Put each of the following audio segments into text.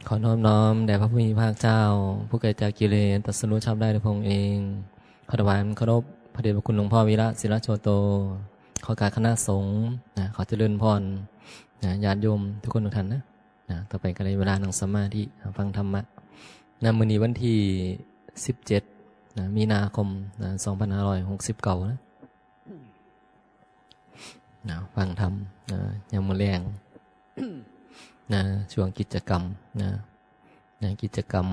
ขอน้อมน้อมแด่พระผู้มีพระเจ้าผู้เกิดจากกิเลสตรัสรู้ชอบได้ด้วยพระองค์เองขอถวายเคารพพระเดชพระคุณหลวงพ่อวีระศิลโชโตขอการคณะสงฆ์ขอเจริญพรญาติโยมทุกคนทุกท่านต่อไปก็ได้เวลานั่งสมาธิฟังธรรมะมื้อนี้วันที่17มีนาคม2569ฟังธรรมยามมื้อแลงช่วงกิจกรรมกิจกรรม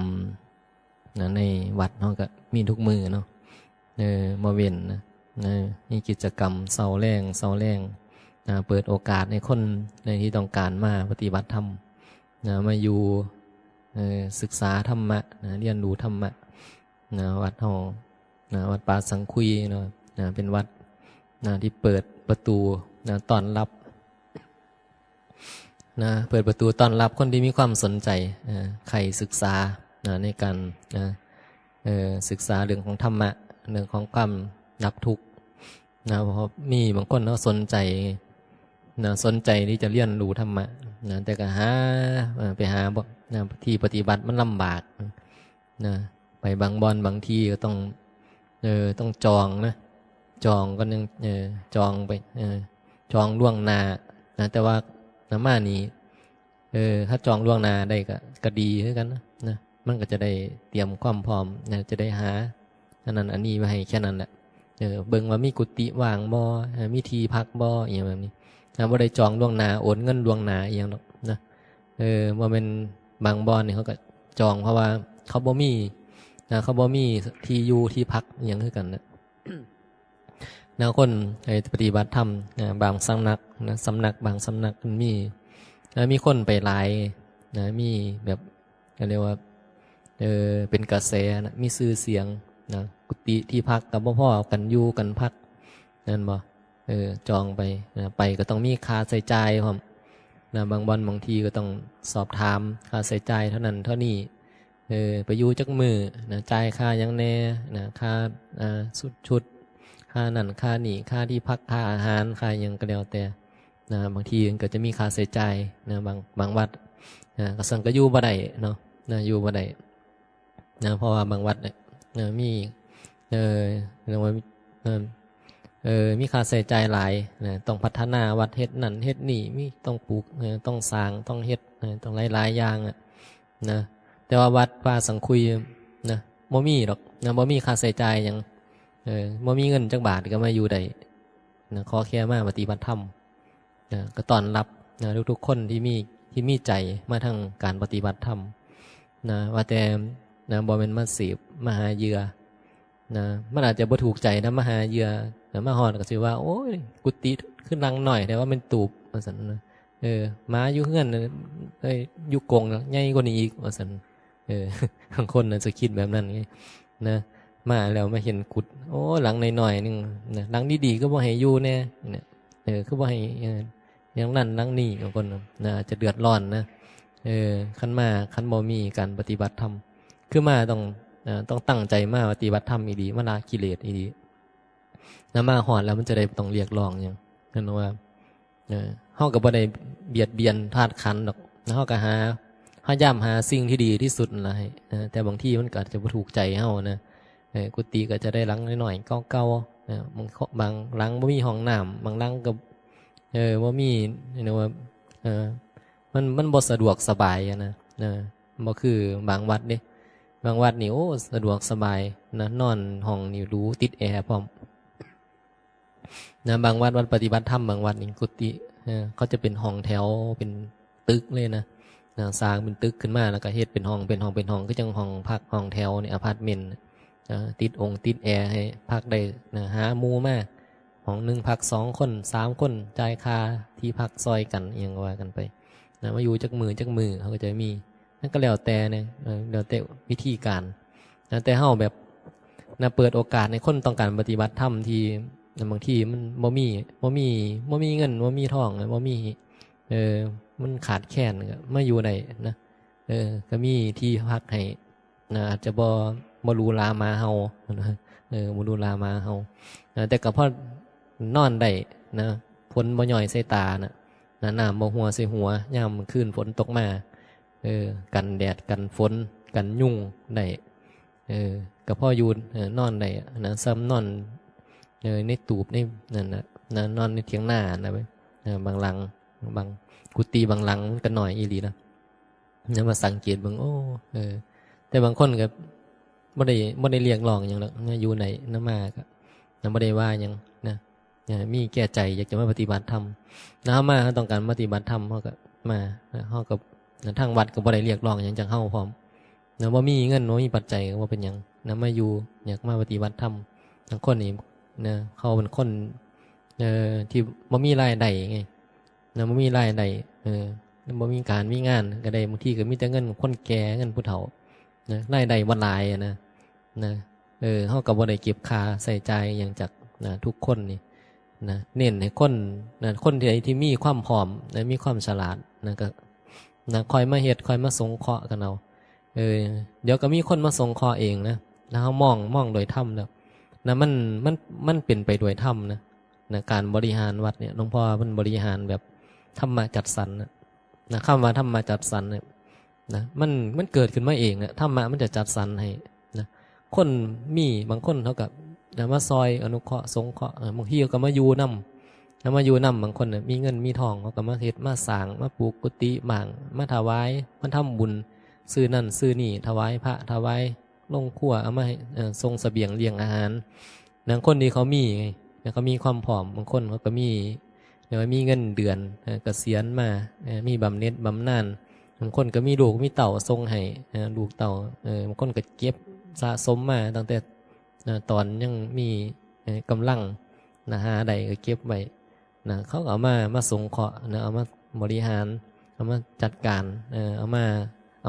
ในวัดเนาะก็มีทุกมือเนาะมาเว้นมีกิจกรรมเสาแรงเปิดโอกาสในคนในที่ต้องการมาปฏิบัติธรรมมาอยู่ศึกษาธรรมะเรียนรู้ธรรมะวัดเฮาวัดป่าสังคุยเนาะเป็นวัดที่เปิดประตูต้อนรับเปิดประตูต้อนรับคนที่มีความสนใจใครศึกษาในการศึกษาเรื่องของธรรมะเรื่องของความดับทุกข์เพราะมีบางคนเขาสนใจที่จะเรียนรู้ธรรมะแต่ก็ไปหาที่ปฏิบัติมันลำบากไปบางบ่อนบางที่ก็ต้องจองจองก็นึงจองไปจองล่วงหน้าแต่ว่ามานี้ถ้าจองล่วงหน้าได้ก็ดีเหมือนกันนะมันก็จะได้เตรียมความพร้อมจะได้หาอันนั้นอันนี้ไว้ให้แค่นั้นแหละเบิ่งว่ามีกุฏิว่างบ่มีที่พักบ่อย่างแบบนี้บ่ได้จองล่วงหน้าโอนเงินล่วงหน้าอย่างหรอกนะว่าเป็นบางบ่อนนี่เขาก็จองเพราะว่าเขาบ่มีเขาบ่มีที่อยู่ที่พักอย่างคือกันนะคนปฏิบัติธรรมบางสำนักบางสำนักมีคนไปหลายมีแบบเรียกว่าเป็นกระแสมีชื่อเสียงกุฏิที่พักกับพ่อกันอยู่กันพักนั่นบ่จองไปไปก็ต้องมีค่าใช้จ่ายพร้อมบางวันบางทีก็ต้องสอบถามค่าใช้จ่ายเท่านั้นเท่านี้ไปอยู่จักมือจ่ายค่ายังแน่ค่าชุดค่านั่นค่านี่ค่าที่พักค่าอาหารค่ายังก็แล้วแต่บางทีก็จะมีค่าใช้จ่ายบางวัดก็สั่งก็อยู่บ่ได้เนาะอยู่บ่ได้เพราะว่าบางวัดมีเรียกว่ามีค่าใช้จ่ายหลายต้องพัฒนาวัดเฮ็ดนั่นเฮ็ดนี่มีต้องปลูกต้องสร้างต้องเฮ็ดต้องหลายๆอย่างนะแต่ว่าวัดป่าสังคุยบ่มีหรอกบ่มีค่าใช้จ่ายหยังบ่มีเงินจักบาทก็มาอยู่ได้ขอแค่มาปฏิบัติธรรมก็ต้อนรับทุกๆคนที่มีใจมาทางการปฏิบัติธรรมว่าแต่บ่แม่นมาเสพมาหาเหยื่อมันอาจจะบ่ถูกใจนะมาหาเหยื่อมาฮอดก็สิว่าโอ้ยกุฏิขึ้นรังหน่อยแต่ว่ามันตูบว่าซั่นมาอยู่เฮือนอยู่กรงใหญ่กว่านี้อีกว่าซั่นบางคนน่ะจะคิดแบบนั้นไงนะมาแล้วมาเห็นกุฏโอ้หลังหน่อยๆนึงหลังดีๆก็บ่ให้อยู่แน่คือบ่ให้อย่างนั้นหลังนี้บางคนจะเดือดร้อนนะคันบ่มีการปฏิบัติธรรมคือมาต้องตั้งใจมาปฏิบัติธรรมอีดีมาละกิเลสอีดีมาหอดแล้วมันจะได้ต้องเรียกร้องอย่างนั้นว่าเฮาก็บ่ได้เบียดเบียนธาตุขันธ์ดอกเฮาก็หาย่ำหาสิ่งที่ดีที่สุดนั่นล่ะให้แต่บางทีมันก็อาจจะบ่ถูกใจเฮานะกุฏิก็จะได้หลังน้อยๆเก่าๆบางหลังบ่มีห้องน้ำบางหลังก็บ่มีว่ามันบ่สะดวกสบายนะบ่คือบางวัดเด้บางวัดนี่โอ้สะดวกสบายนอนห้องนี่รู้ติดแอร์พร้อมบางวัดปฏิบัติธรรมบางวัดนี่กุฏิเขาจะเป็นห้องแถวเป็นตึกเลยนะสร้างเป็นตึกขึ้นมาแล้วก็เฮ็ดเป็นห้องก็จังห้องพักห้องแถวในอพาร์ตเมนต์ติดแอร์ให้พักได้หาหมู่มาห้องนึงพัก2คน3คนจ่ายค่าที่พักซอยกันอย่างว่ากันไปมาอยู่จักมือเขาก็จะมีนั่นก็แล้วแต่เนี่ยแล้วแต่วิธีการแต่เฮาแบบเปิดโอกาสในคนต้องการปฏิบัติธรรมที่บางทีมันบ่มีเงินบ่มีทองบ่มีมันขาดแคลนก็มาอยู่ได้นะก็มีที่พักให้อาจจะบ่หรูหรามาเฮาบ่หรูหรามาเฮาแต่ก็พอนอนได้นะฝนบ่ย่อยใส่ตาน้ำบ่หัวใส่หัวยามคืนฝนตกมา กันแดดกันฝนกันยุงได้ก็พ่ออยู่นอนได้นะซ้ำนอนในตูบในนั่นนะนอนในเถียงหน้านะไปบางหลังบางกุฏิบางหลังกันหน่อยอีหลีนะเนี่ยมาสังเกตบางโอ้แต่บางคนก็ไม่ได้เรียกร้องอย่างหรอกอยู่ไหนน้ำมาก็ไม่ได้ว่าอย่างนะมีแก่ใจอยากจะมาปฏิบัติธรรมนะมาต้องการปฏิบัติธรรมเขาก็มาเขากับทางวัดก็บ่ได้เรียกร้องอย่างจังเข้าพร้อมนะว่ามีเงินว่ามีปัจจัยว่าเป็นอย่างนะมาอยู่อยากมาปฏิบัติธรรมทั้งคนนี่นะเขาเป็นคนที่บ่มีรายได้ไงนะบ่มีรายได้บ่มีการมีงานก็ได้บางทีก็มีแต่เงินคนแก่เงินผู้เฒ่านะรายได้บ่หลายนะเขาก็บ่ได้เก็บค่าใส่ใจอย่างจากนะทุกคนนี่นะเน้นให้คนนะคนที่มีความพร้อมนะมีความฉลาดนะก็นะคอยมาเฮ็ดคอยมาสงเคราะห์กันเอาเดี๋ยวก็มีคนมาสงเคราะห์เองนะนะเขามองโดยธรรมแล้วนะมันเป็นไปโดยธรรมนะการบริหารวัดเนี่ยหลวงพ่อมันบริหารแบบธรรมะจัดสรรนะคำว่าธรรมะจัดสรรเนี่ยนะมันเกิดขึ้นมาเองนะธรรมะมันจะจัดสรรให้นะคนมีบางคนเท่ากับนะมาซอยอนุเคราะห์สงเคราะห์บางทีก็มาอยู่นำมาอยู่นำบางคนมีเงินมีทองเขาก็มาเฮ็ดมาสร้างมาปลูกกุฏิบางมาถวายมาทำบุญซื้อนั่นซื้อนี่ถวายพระถวายลงครัวเอามาให้ทรงเสบียงเลี้ยงอาหารบางคนที่เขามีไงเขามีความผอมบางคนเขาก็มีมีเงินเดือนเกษียณมามีบำเหน็จบำนาญบางคนก็มีลูกมีเต่าทรงให้ลูกเต่าบางคนก็เก็บสะสมมาตั้งแต่ตอนยังมีกำลังหาใดก็เก็บไว้เขาเอามาสงเคราะห์เอามาบริหารเอามาจัดการเอา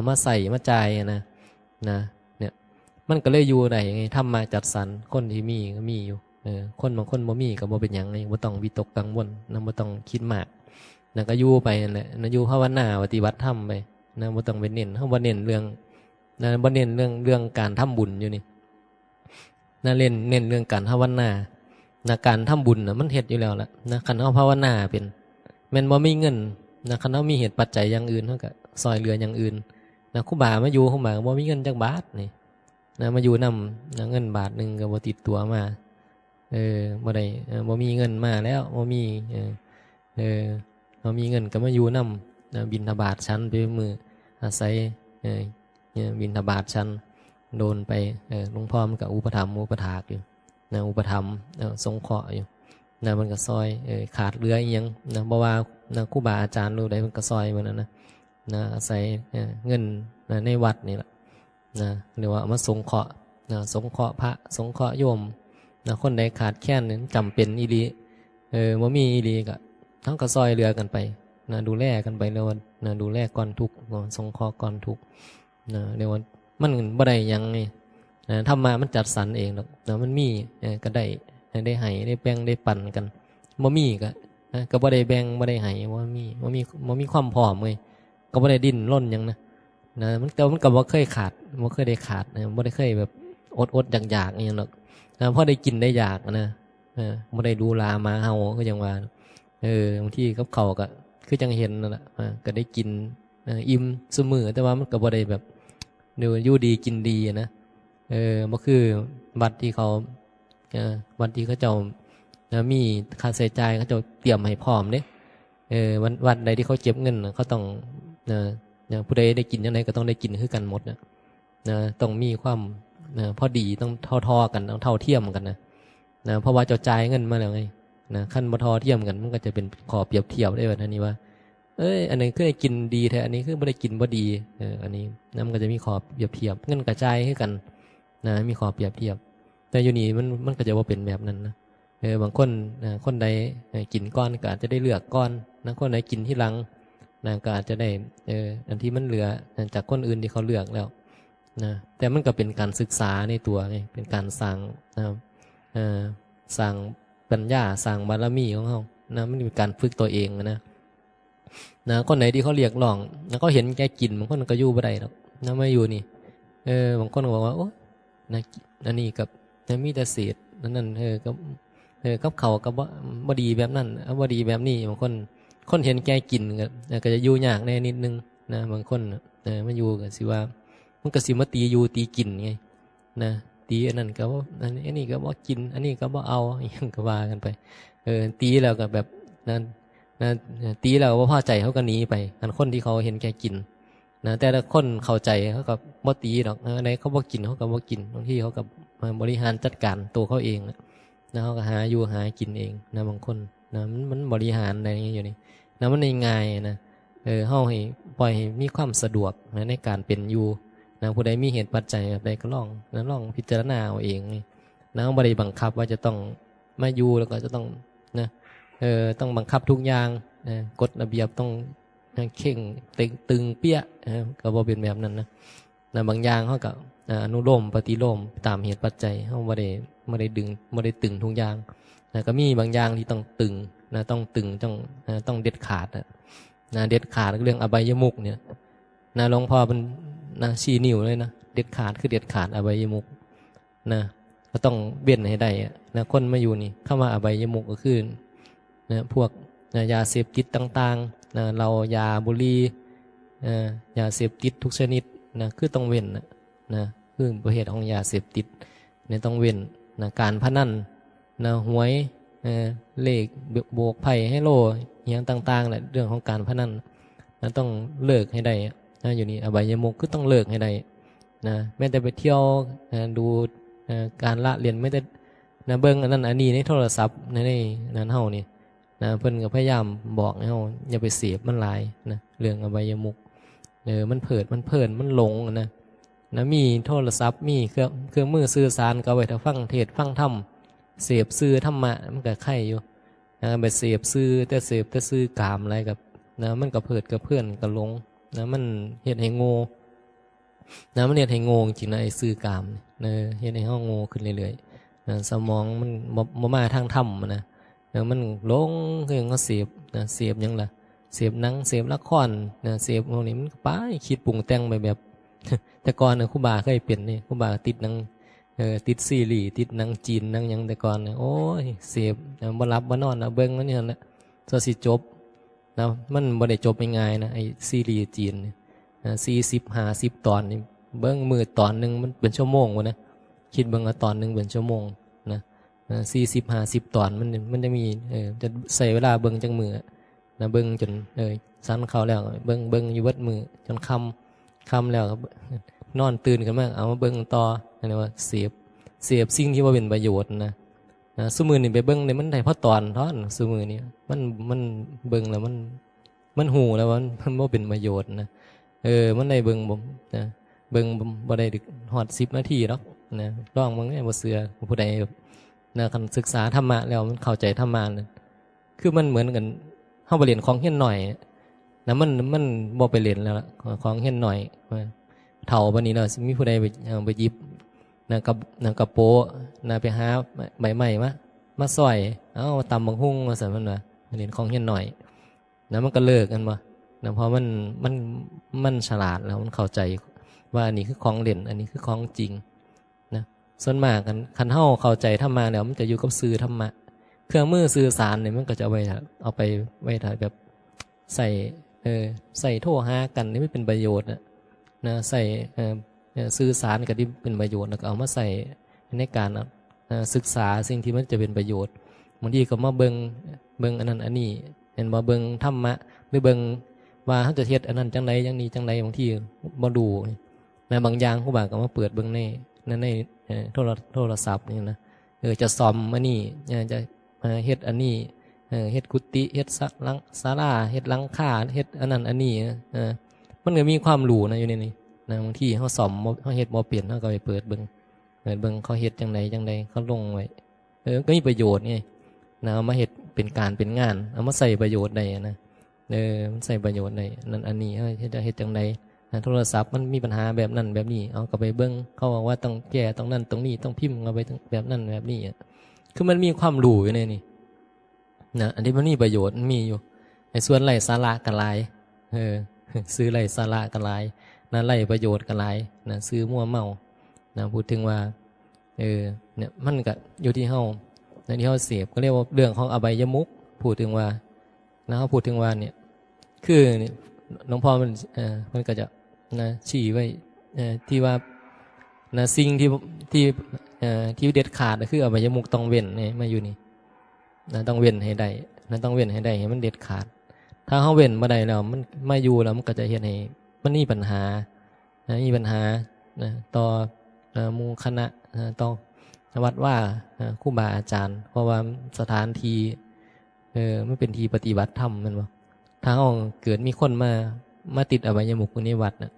มาใส่มาจ่ายเนี่ยมันก็เลยอยู่ได้ไงทำมาจัดสรรคนที่มีก็มีอยู่คนบางคนบ่มีก็บ่เป็นหยังไงบ่ต้องวิตกกังวลบ่ต้องคิดมากก็อยู่ไปนั่นแหละอยู่ภาวนาปฏิบัติธรรมไปบ่ต้องไปเน้นเฮาบ่เน้นเรื่องบ่เน้นเรื่องการทำบุญอยู่นี่เน้นเรื่องการภาวนาการทำบุญมันเฮ็ดอยู่แล้วล่ะคันเฮาภาวนาเป็นแม่นบ่มีเงินคันเฮามีเหตุปัจจัยอย่างอื่นเฮาก็ซอยเหลืออย่างอื่นครูบามาอยู่ครูบาก็บ่มีเงินจักบาทนี่มาอยู่นำเงินบาทนึงก็บ่ติดตัวมาบ่ได้บ่มีเงินมาแล้วบ่มีบ่มีเงินก็มาอยู่นำบิณฑบาตชั้นไปมืออาศัยบิณฑบาตชั้นโดนไปหลวงพ่อมันก็อุปถัมภ์อุปถากอยู่อุปถัมภ์สงเคราะห์อยู่มันก็ซอยขาดเหลืออีหยังบ่ว่าครูบาอาจารย์รู้ได้มันก็ซอยมันอาศัยเงินในวัดนี่แหละหรือว่ามาสงเคราะห์สงเคราะห์พระสงเคราะห์โยมคนใดขาดแคลนจำเป็นอีหลีบ่มีอีหลีก็ทั้งก็ซอยเหลือกันไปดูแลกันไปแล้วดูแลก่อนทุกข์สงเคราะห์ก่อนทุกข์เรียกว่ามันบ่ได้หยังไงธรรมะมันจัดสรรเองหรอกมันมีก็ได้ให้ได้แบ่งได้ปันกันบ่มีก็บ่ได้แบ่งบ่ได้ให้บ่มีความพร้อมเลยก็บ่ได้ดิ้นรนหยังมันก็บ่เคยขาดบ่เคยได้ขาดบ่ได้เคยแบบอดอยากๆอย่างหรอกพอได้กินได้อยากบ่ได้ดูลามาเฮาก็จังว่าบางทีกับเขาก็คือจังเห็นนั่นแหละก็ได้กินอิ่มซุมื้อแต่ว่ามันก็บ่ได้แบบอยู่ดีกินดีนะบ่คือวัดที่เขาวัดที่เขาเจ้ามีค่าใช้จ่ายเขาเจ้าเตรียมให้พร้อมเด้วัดใดที่เขาเก็บเงินเขาต้องผู้ใดได้กินจังไดก็ต้องได้กินคือกันหมดต้องมีความพอดีต้องเท่ากันต้องเท่าเทียมกันเพราะว่าเจ้าจ่ายเงินมาแล้วไงขั้นบ่เท่าเทียมกันมันก็จะเป็นข้อเปรียบเทียบได้แบบนี้ว่าอันนี้คือได้กินดีแท้อันนี้คือไม่ได้กินบ่ดีอันนี้มันก็จะมีข้อเปรียบเทียบเงินกระจายให้กันมีข้อเปรียบเทียบแต่อยู่นี่มันก็จะว่าเป็นแบบนั้นบางคนคนใดกินก้อนก็อาจจะได้เลือกก้อนคนใดกินที่หลังก็อาจจะได้อันที่มันเหลือจากคนอื่นที่เขาเลือกแล้วแต่มันก็เป็นการศึกษาในตัวไงเป็นการสร้างสร้างปัญญาสร้างบารมีของเขามันเป็นการฝึกตัวเองคนไหนที่เขาเรียกร้องเขาเห็นแกกินบางคนก็อยู่บ่ได้หรอกไม่อยู่นี่บางคนก็บอกว่าโอ้อันนี้กับมีแต่เศษนั่นกับเขากับบ่ดีแบบนั้นบ่ดีแบบนี้บางคนเห็นแกกินก็จะอยู่ยากแน่นิดนึง นะบางคนมาอยู่ก็สิว่ามันก็สิมาตีอยู่ตีกินไงนะตีอันนั้นก็บ่อันนี้ก็บ่กินอันนี้ก็บ่เอาอหยังก็ว่ากันไปตีแล้วก็แบบนั้นนะตีแล้วบ่พอใจเขาก็หนีไปอันคนที่เขาเห็นแก่กินนะแต่ละคนเข้าใจเขาก็บ่ตีดอกอันไหนเขาบ่กินเขาก็บ่กินบางทีเขาก็มาบริหารจัดการตัวเขาเองนะเขาก็หาอยู่หากินเองนะบางคนนะมันบริหารอะไรอย่างเงี้ยอยู่นี่นะมันง่ายๆนะเฮาให้ปล่อยให้มีความสะดวกนะในการเป็นอยู่นะผู้ใดมีเหตุปัจจัยแบบใดก็ลองพิจารณาเอาเองนี่นะบ่ได้บังคับว่าจะต้องมาอยู่แล้วก็จะต้องนะต้องบังคับทุกอย่างกฎระเบียบต้องเข่งตึงเปี้ยก็บ่เป็นแบบนั้นนะบางอย่างเฮาก็อนุโลมปฏิโลมตามเหตุปัจจัยเฮาบ่ได้ดึงบ่ได้ตึงทุกอย่างนะก็มีบางอย่างที่ต้องตึงนะต้องตึงต้องเด็ดขาดนะเด็ดขาดเรื่องอบายมุขเนี่ยนะหลวงพ่อเป็นนะชี้นิ้วเลยนะเด็ดขาดคือเด็ดขาดอบายมุขนะก็ต้องเว้นให้ได้นะคนมาอยู่นี่เข้ามาอบายมุขก็คือนะพวกนะยาเสพติดต่างๆนะเรายาบุหรี่ยาเสพติดทุกชนิดนะคือต้องเว้นนะคือประเภทของยาเสพติดเนี่ยต้องเว้นนะการพนันนะหวยเลขโบกไพ่ให้โลอย่างต่างๆแหละเรื่องของการพนันนะต้องเลิกให้ได้นะอยู่นี่อบายมุขคือต้องเลิกให้ได้นะแม้แต่ไปเที่ยวดูการละเรียนไม่ได้นะเบิ่งอันนั้นอันนี้ในโทรศัพท์ในนั้นเฮานี่นะเพิ่นก็พยายามบอกให้เฮาอย่าไปเสพมันหลายนะเรื่องอบายมุขมันเพลิดมันหลงนะมีโทรศัพท์มีเครื่องมือสื่อสารก็ไว้ถ้าฟังเทศฟังธรรมเสพสื่อธรรมะมันก็ไข่อยู่นะไปเสพสื่อแต่สื่อกามอะไรกับนะมันก็เพลิดกับเพื่อนก็หลงนะมันเฮ็ดให้โง่นะมันเฮ็ดให้โง่จริงนะไอ้สื่อกามเนี่ยเฮ็ดให้เฮาโง่ขึ้นเรื่อยๆนะสมองมันบ่มาทางธรรมนะมันหลงเรื่องเขาเสพนะเสพหยังล่ะเสพหนังเสพละครนะเสพพวกนี้มันก็ไปคิดปรุงแต่งไปแบบ แต่ก่อนครูบาเคยเป็นนี่ครูบาติดหนังติดซีรีส์ติดหนังจีนหนังหยังแต่ก่อนโอ้ยเสพบ่หลับบ่นอนเบิ่งมันนี่แหละซะสิจบนะมันบ่ได้จบง่ายๆนะไอ้ซีรีส์จีน40 50ตอนนี่เบิ่งมื้อตอนนึงมันเป็นชั่วโมงพุ่นนะคิดเบิ่งว่าตอนนึงเป็นชั่วโมงนะ40 50ตอนมันจะมีจะใช้เวลาเบิ่งจังมื้อนะเบิ่งจนสันเข้าแล้วเบิ่งอยู่เบิดมื้อจนค่ำแล้วนอนตื่นกันมากเอามาเบิ่งต่ออะไรว่าเสพสิ่งที่ว่าเป็นประโยชน์นะซุมื้อนี่ไปเบิ่งเนี่ยมันได้พอตอนเท่านั้นซุมื้อนี่มันเบิ่งแล้วมันหูแล้วมันบ่เป็นประโยชน์นะมันได้เบิ่งบ่นะเบิ่งบ่ได้ฮอด10 นาทีหรอกนะลองเบิ่งบ่เชื่อผู้ใดนะคันศึกษาธรรมะแล้วมันเข้าใจธรรมะนั่นคือมันเหมือนกันเฮาไปเรียนของเฮียนหน่อยนะมันบ่ไปเล่นแล้วล่ะของเห็นหน่อยเท่าบัดนี้เนาะสิมีผู้ใดไปหยิบนะกระโปนะไปหาใบไม้มาซอยเอาตำบักหุ่งมาซั่นมันว่าเล่นของเห็นหน่อยนะมันก็เลิกกันบ่นะเพราะมันฉลาดแล้วมันเข้าใจว่าอันนี้คือของเล่นอันนี้คือของจริงนะส่วนมากกันคันเฮาเข้าใจธรรมะแล้วมันจะอยู่กับสื่อธรรมะเครื่องมือสื่อสารเนี่ยมันก็จะเอาไปไว้แบบใส่โทรหากันนี่ไม่เป็นประโยชน์นะใส่สื่อสารกันที่เป็นประโยชน์แล้วก็เอามาใส่ในการศึกษาสิ่งที่มันจะเป็นประโยชน์บางทีก็มาเบิ่งอันนั้นอันนี้เห็นบ่เบิ่งธรรมะหรือเบิ่งว่าเขาจะเฮ็ดอันนั้นจังไดจังนี้จังไดบางทีบ่ดูนะบางอย่างครูบาก็มาเปิดเบิ่งในโทรศัพท์นี่นะจะซ่อมอันนี้จะเฮ็ดอันนี้เฮ็ดกุฏิเฮ็ดศาลาเฮ็ดหลังคาเฮ็ดอันนั้นอันนี้มันก็มีความรู้นะอยู่ในนี้นะบางทีเฮาซ่อมเฮาเฮ็ดบ่เป็นเฮาก็ไปเปิดเบิ่งเขาเฮ็ดจังไดเขาลงไว้ก็มีประโยชน์ไงนะเอามาเฮ็ดเป็นการเป็นงานเอามาใส่ประโยชน์ได้นะมันใส่ประโยชน์ได้นั่นอันนี้เฮ็ดจังไดโทรศัพท์มันมีปัญหาแบบนั้นแบบนี้เอาก็ไปเบิ่งเขาบอกว่าต้องแก้ตรงนั้นตรงนี้ต้องพิมพ์เอาไปแบบนั้นแบบนี้คือมันมีความรู้อยู่ในนี้นะอันที่มันมีประโยชน์มันมีอยู่ในส่วนไร้สาระกันหลายซื้อไร้สาระกันหลายนะไร้ประโยชน์กันหลายนะซื้อมั่วเมานะพูดถึงว่าเนี่ยมันก็อยู่ที่เฮาในที่เฮาเสพก็เรียกว่าเรื่องของอบายมุขพูดถึงว่านะเขาพูดถึงว่าเนี่ยคือ หลวงพ่อมันก็จะนะชี้ไว้ที่ว่านะสิ่งที่ที่เด็ดขาดก็คืออบายมุขต้องเว้นนี่มาอยู่นี่นะต้องเว้นให้ได้นะต้องเว้นให้ได้ให้มันเด็ดขาดถ้าเฮาเว้นบ่ได้แล้วมันมาอยู่แล้วมันก็จะเฮ็ดให้มันมีปัญหานะมีปัญหานะต่อหมู่คณะต่อวัดว่าครูบาอาจารย์เพราะว่าสถานที่มันเป็นที่ปฏิบัติธรรมแม่นบ่ถ้าเฮาเกิดมีคนมาติดอบายมุขในวัดน่ะ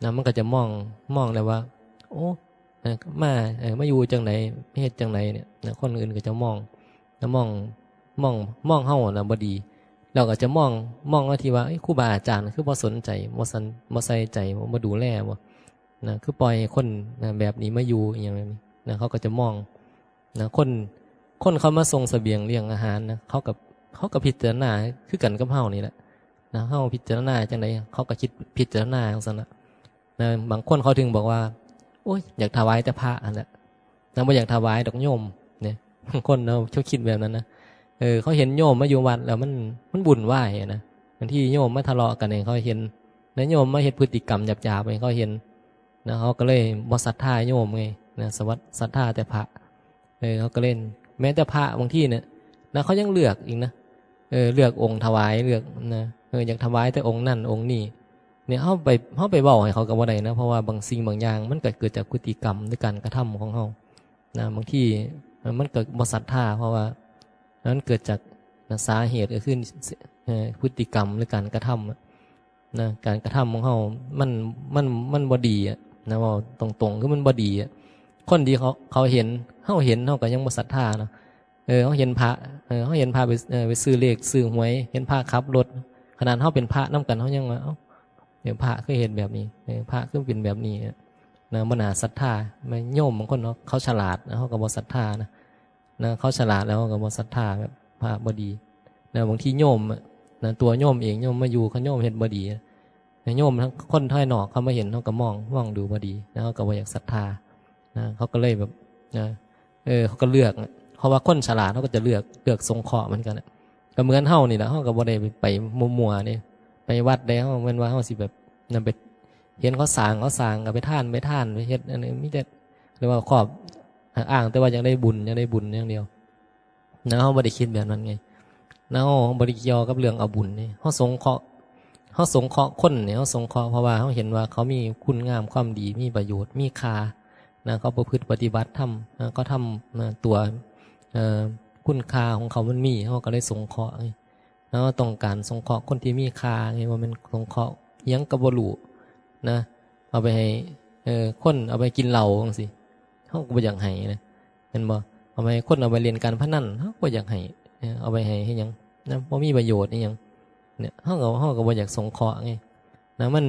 นะมันก็จะมองแล้วว่าโอ้มาอยู่จังไหนเฮ็ดจังไหนเนี่ยนะคนอื่นก็จะมองแล้วมองเฮาน่ะบ่ดีเราก็จะมองว่าที่ว่าครูบาอาจารย์คือบ่สนใจบ่ใส่ใจบ่ดูแลบ่นะคือปล่อยคนนะแบบนี้มาอยู่อย่างนี้นะเขาก็จะมองนะคนเขามาส่งเสบียงเลี้ยงอาหารนะเขากับพิจารณาคือกันกับเฮานี่แหละนะเฮาพิจารณาจังไดเขาก็คิดพิจารณาจังซั่นน่ะนะบางคนเขาถึงบอกว่าโอ๊ยอยากถวายแต่พระอันนั้นนะบ่อยากถวายดอกโยมเนี่ยบางคนเนาะเขาคิดแบบนั้นนะเขาเห็นโยมมาอยู่วัดแล้วมันบุญไหวนะบางทีโยมมาทะเลาะกันเองเขาเห็นแล้วโยมมาเห็นพฤติกรรมหยาบๆเองเขาเห็นนะเขาก็เลยบ่ศรัทธาโยมไงนะศรัทธาแต่พระเขาก็เล่นแม้แต่พระบางที่เนี่ยนะเขายังเลือกอีกนะเลือกองค์ถวายเลือกนะอยากถวายแต่องค์นั่นองค์นี้เนี่ยเขาไปเว้าให้เขาก็บ่ได้นะเพราะว่าบางสิ่งบางอย่างมันเกิดจากพฤติกรรมหรือการกระทำของเขานะบางที่มันเกิดบ่ศรัทธาเพราะว่านั้นเกิดจากสาเหตุก็คือพฤติกรรมหรือการกระทำนะการกระทำของเขามันบ่ดีนะว่าตรงๆคือมันบ่ดีคนที่เขาเห็นเขาก็ยังบ่ศรัทธาเนาะเขาเห็นพระเขาเห็นพระไปซื้อเลขซื้อหวยเห็นพระขับรถขนาดเขาเป็นพระนำกันเขายังว่าเดี๋ยวพระคือเห็นแบบนี้พระคือเป็นแบบนี้นะบ่น่าศรัทธาไม่โยมบางคนเขาฉลาดนะเขาก็บ่ศรัทธานะเขาฉลาดแล้วก็บ่ศรัทธาแบบพระบ่ดีนะบางทีโยมนะตัวโยมเองโยมมาอยู่เขาโยมเห็นบ่ดีนะโยมทั้งคนท้ายนอกเขามาเห็นเขาก็มองดูบ่ดีนะเขาก็บ่อยากศรัทธานะเขาก็เลยแบบนะเขาก็เลือกเพราะว่าคนฉลาดเขาก็จะเลือกสงเคราะห์เหมือนกันก็เหมือนเฮานี่แหละเฮาก็บ่ได้ไปมัวๆนี่ไปวัดได้เฮาแม่นว่าเฮาสิแบบนำไปเห็นเขาสร้างก็ไปท่านไปเฮ็ดอันนี้มีแต่หรือว่าครอบอ้างแต่ว่ายังได้บุญอย่างเดียวนะเฮาบ่ได้คิดแบบนั้นไงนะเฮาบ่ได้เกี่ยวกับเรื่องเอาบุญนี่เฮาสงเคราะห์คนเนี่ยเฮาสงเคราะห์เพราะว่าเฮาเห็นว่าเขามีคุณงามความดีมีประโยชน์มีค่านะเขาประพฤติปฏิบัติธรรมก็ทำตัวคุณค่าของเขามันมีเขาก็เลยสงเคราะห์แล้วต้องการสงเคราะห์คนที่มีค่าไงว่ามันสงเคราะห์ยังกระบรูนะเอาไปให้คนเอาไปกินเหล้าจังซี่เขาก็บ่อยากให้นะเห็นบ่เอาไปให้คนเอาไปเรียนการพนันเขาก็บ่อยากให้เอาไปให้หยังนะบ่มีประโยชน์อีหยังเนี่ยเขาก็บ่อยากสงเคราะห์ไงนะมัน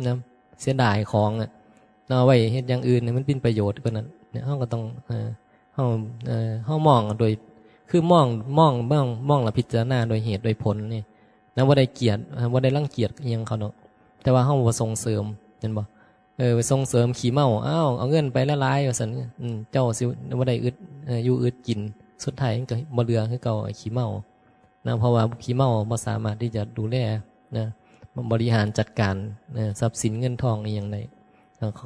นะเสียดายของเอาไว้เฮ็ดอย่างอื่นเนี่ยมันเป็นประโยชน์กว่านั้นเนี่ยเขาก็ต้องเขามองโดยคือมองและพิจารณาโดยเหตุโดยผลนี่นะว่าได้เกียรติว่าได้รังเกียจอิหยังเขาเนาะแต่ว่าเขาบ่ส่งเสริมเห็นบ่ไปส่งเสริมขี้เมาเอาเงินไปละลายว่าซั่นเจ้าสิบ่ได้อึดอยู่อึดกินสุดท้ายมันก็บ่เหลือคือเก่าขี้เมานะเพราะว่าขี้เมาบ่สามารถที่จะดูแลนะบริหารจัดการทรัพย์สินเงินทองอีหยังได้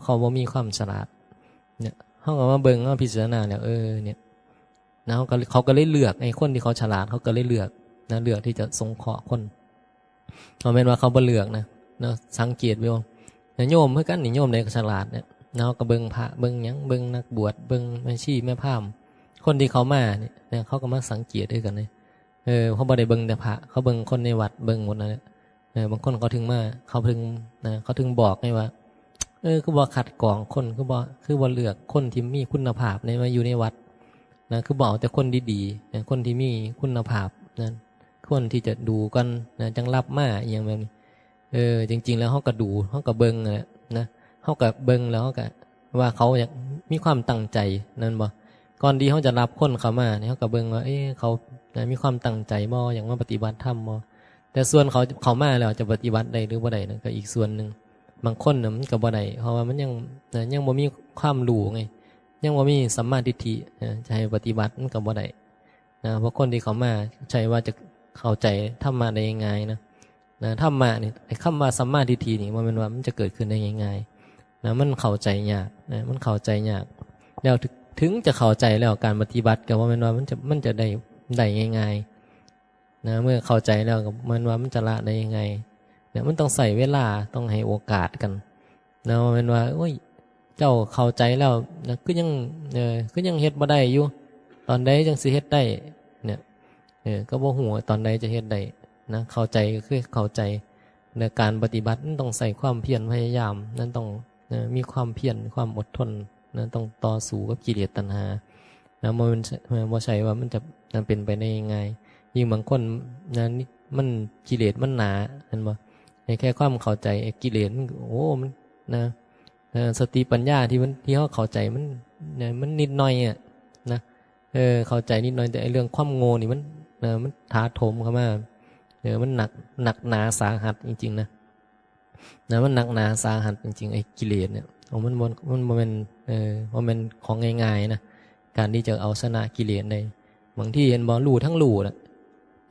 เขาบ่มีความฉลาดเนี่ยเขาก็มาเบิ่งมาพิจารณาแล้วเนี่ยนะเขาก็เลยเลือกไอ้คนที่เขาฉลาดเขาก็เลยเลือกนะเลือกที่จะสงเคราะห์คนเขาเป็นว่าเขาบ่เลือกนะสังเกตดูนะโยมเมื่อกันนี่โยมในฉลาดเนี่ยนะก็เบิ่งพระเบิ่งหยังเบิ่งนักบวชเบิ่งแม่ชีแม่พราหมณ์คนที่เขามาเนี่ยเขาก็มาสังเกตด้วยกันเลยเขาบ่ได้เบิ่งแต่พระเขาเบิ่งคนในวัดเบิ่งหมดนะบางคนเขาถึงมาเขาถึงบอกไงว่าคือบ่ขัดกรองคนคือบ่เลือกคนที่มีคุณภาพในมาอยู่ในวัดนะคือบอกแต่คนดีๆนะคนที่มีคุณภาพนะคนที่จะดูกันนะจังรับมาอย่างแบบนี้จริงๆแล้วเขาก็ดูเขาก็เบิ่งนะเขาก็เบิ่งแล้วเขาก็ว่าเขาอยากมีความตั้งใจนั่นบ่ก่อนดีเขาจะรับคนเขามาเนี่ยเขาก็เบิ่งว่าเขามีความตั้งใจบ่อย่างว่าปฏิบัติธรรมบ่แต่ส่วนเขามาแล้วจะปฏิบัติได้หรือบ่ได้นั่นก็อีกส่วนนึงบางคนน่ะมันก็บ่ได้เพราะว่ามันยังบ่มีความรู้ไงยังบ่มีสัมมาทิฏฐิจะให้ปฏิบัติมันก็บ่ได้นะเพราะคนที่เขามาใช่ว่าจะเข้าใจธรรมะได้ง่ายนะ นะธรรมะนี่ไอ้คำว่าสัมมาทิฏฐินี่มันเป็นว่ามันจะเกิดขึ้นได้ง่ายๆนะมันเข้าใจยากนะมันเข้าใจยากแล้วถึงจะเข้าใจแล้วการปฏิบัติก็ว่ามันว่ามันจะได้ง่ายๆนะเมื่อเข้าใจแล้วก็มันว่ามันจะละได้ยังไงเนี่ยมันต้องใส่เวลาต้องให้โอกาสกันนะว่ามันว่าโอ้ยเจ้าเข้าใจแล้วนะก็ยังเฮ็ดบ่ได้อยู่ตอนใดจังสิเฮ็ดได้เนี่ยก็บ่ฮู้ว่าตอนใดจะเฮ็ดได้นะเข้าใจก็คือเข้าใจในการปฏิบัติต้องใส่ความเพียรพยายามนั้นต้องมีความเพียรความอดทนนะต้องต่อสู้กับกิเลสตัณหานะมันบ่ใช่ว่ามันจะเป็นไปได้ยังไงยิ่งบางคนนะมันกิเลสมันหนาเห็นบ่แค่ความเข้าใจกิเลสมันโอ้มันนะสติปัญญาที่เขาเข้าใจมันนิดหน่อยอ่ะนะเข้าใจนิดหน่อยแต่ไอ้เรื่องความโง่นี่มันถาโถมเข้ามามันหนักหนาสาหัสจริงๆนะมันหนักหนาสาหัสจริงๆไอ้กิเลสเนี่ยมันเป็นของง่ายๆนะการที่จะเอาชนะกิเลสได้บางที่เห็นบ่รู้ทั้งรู้น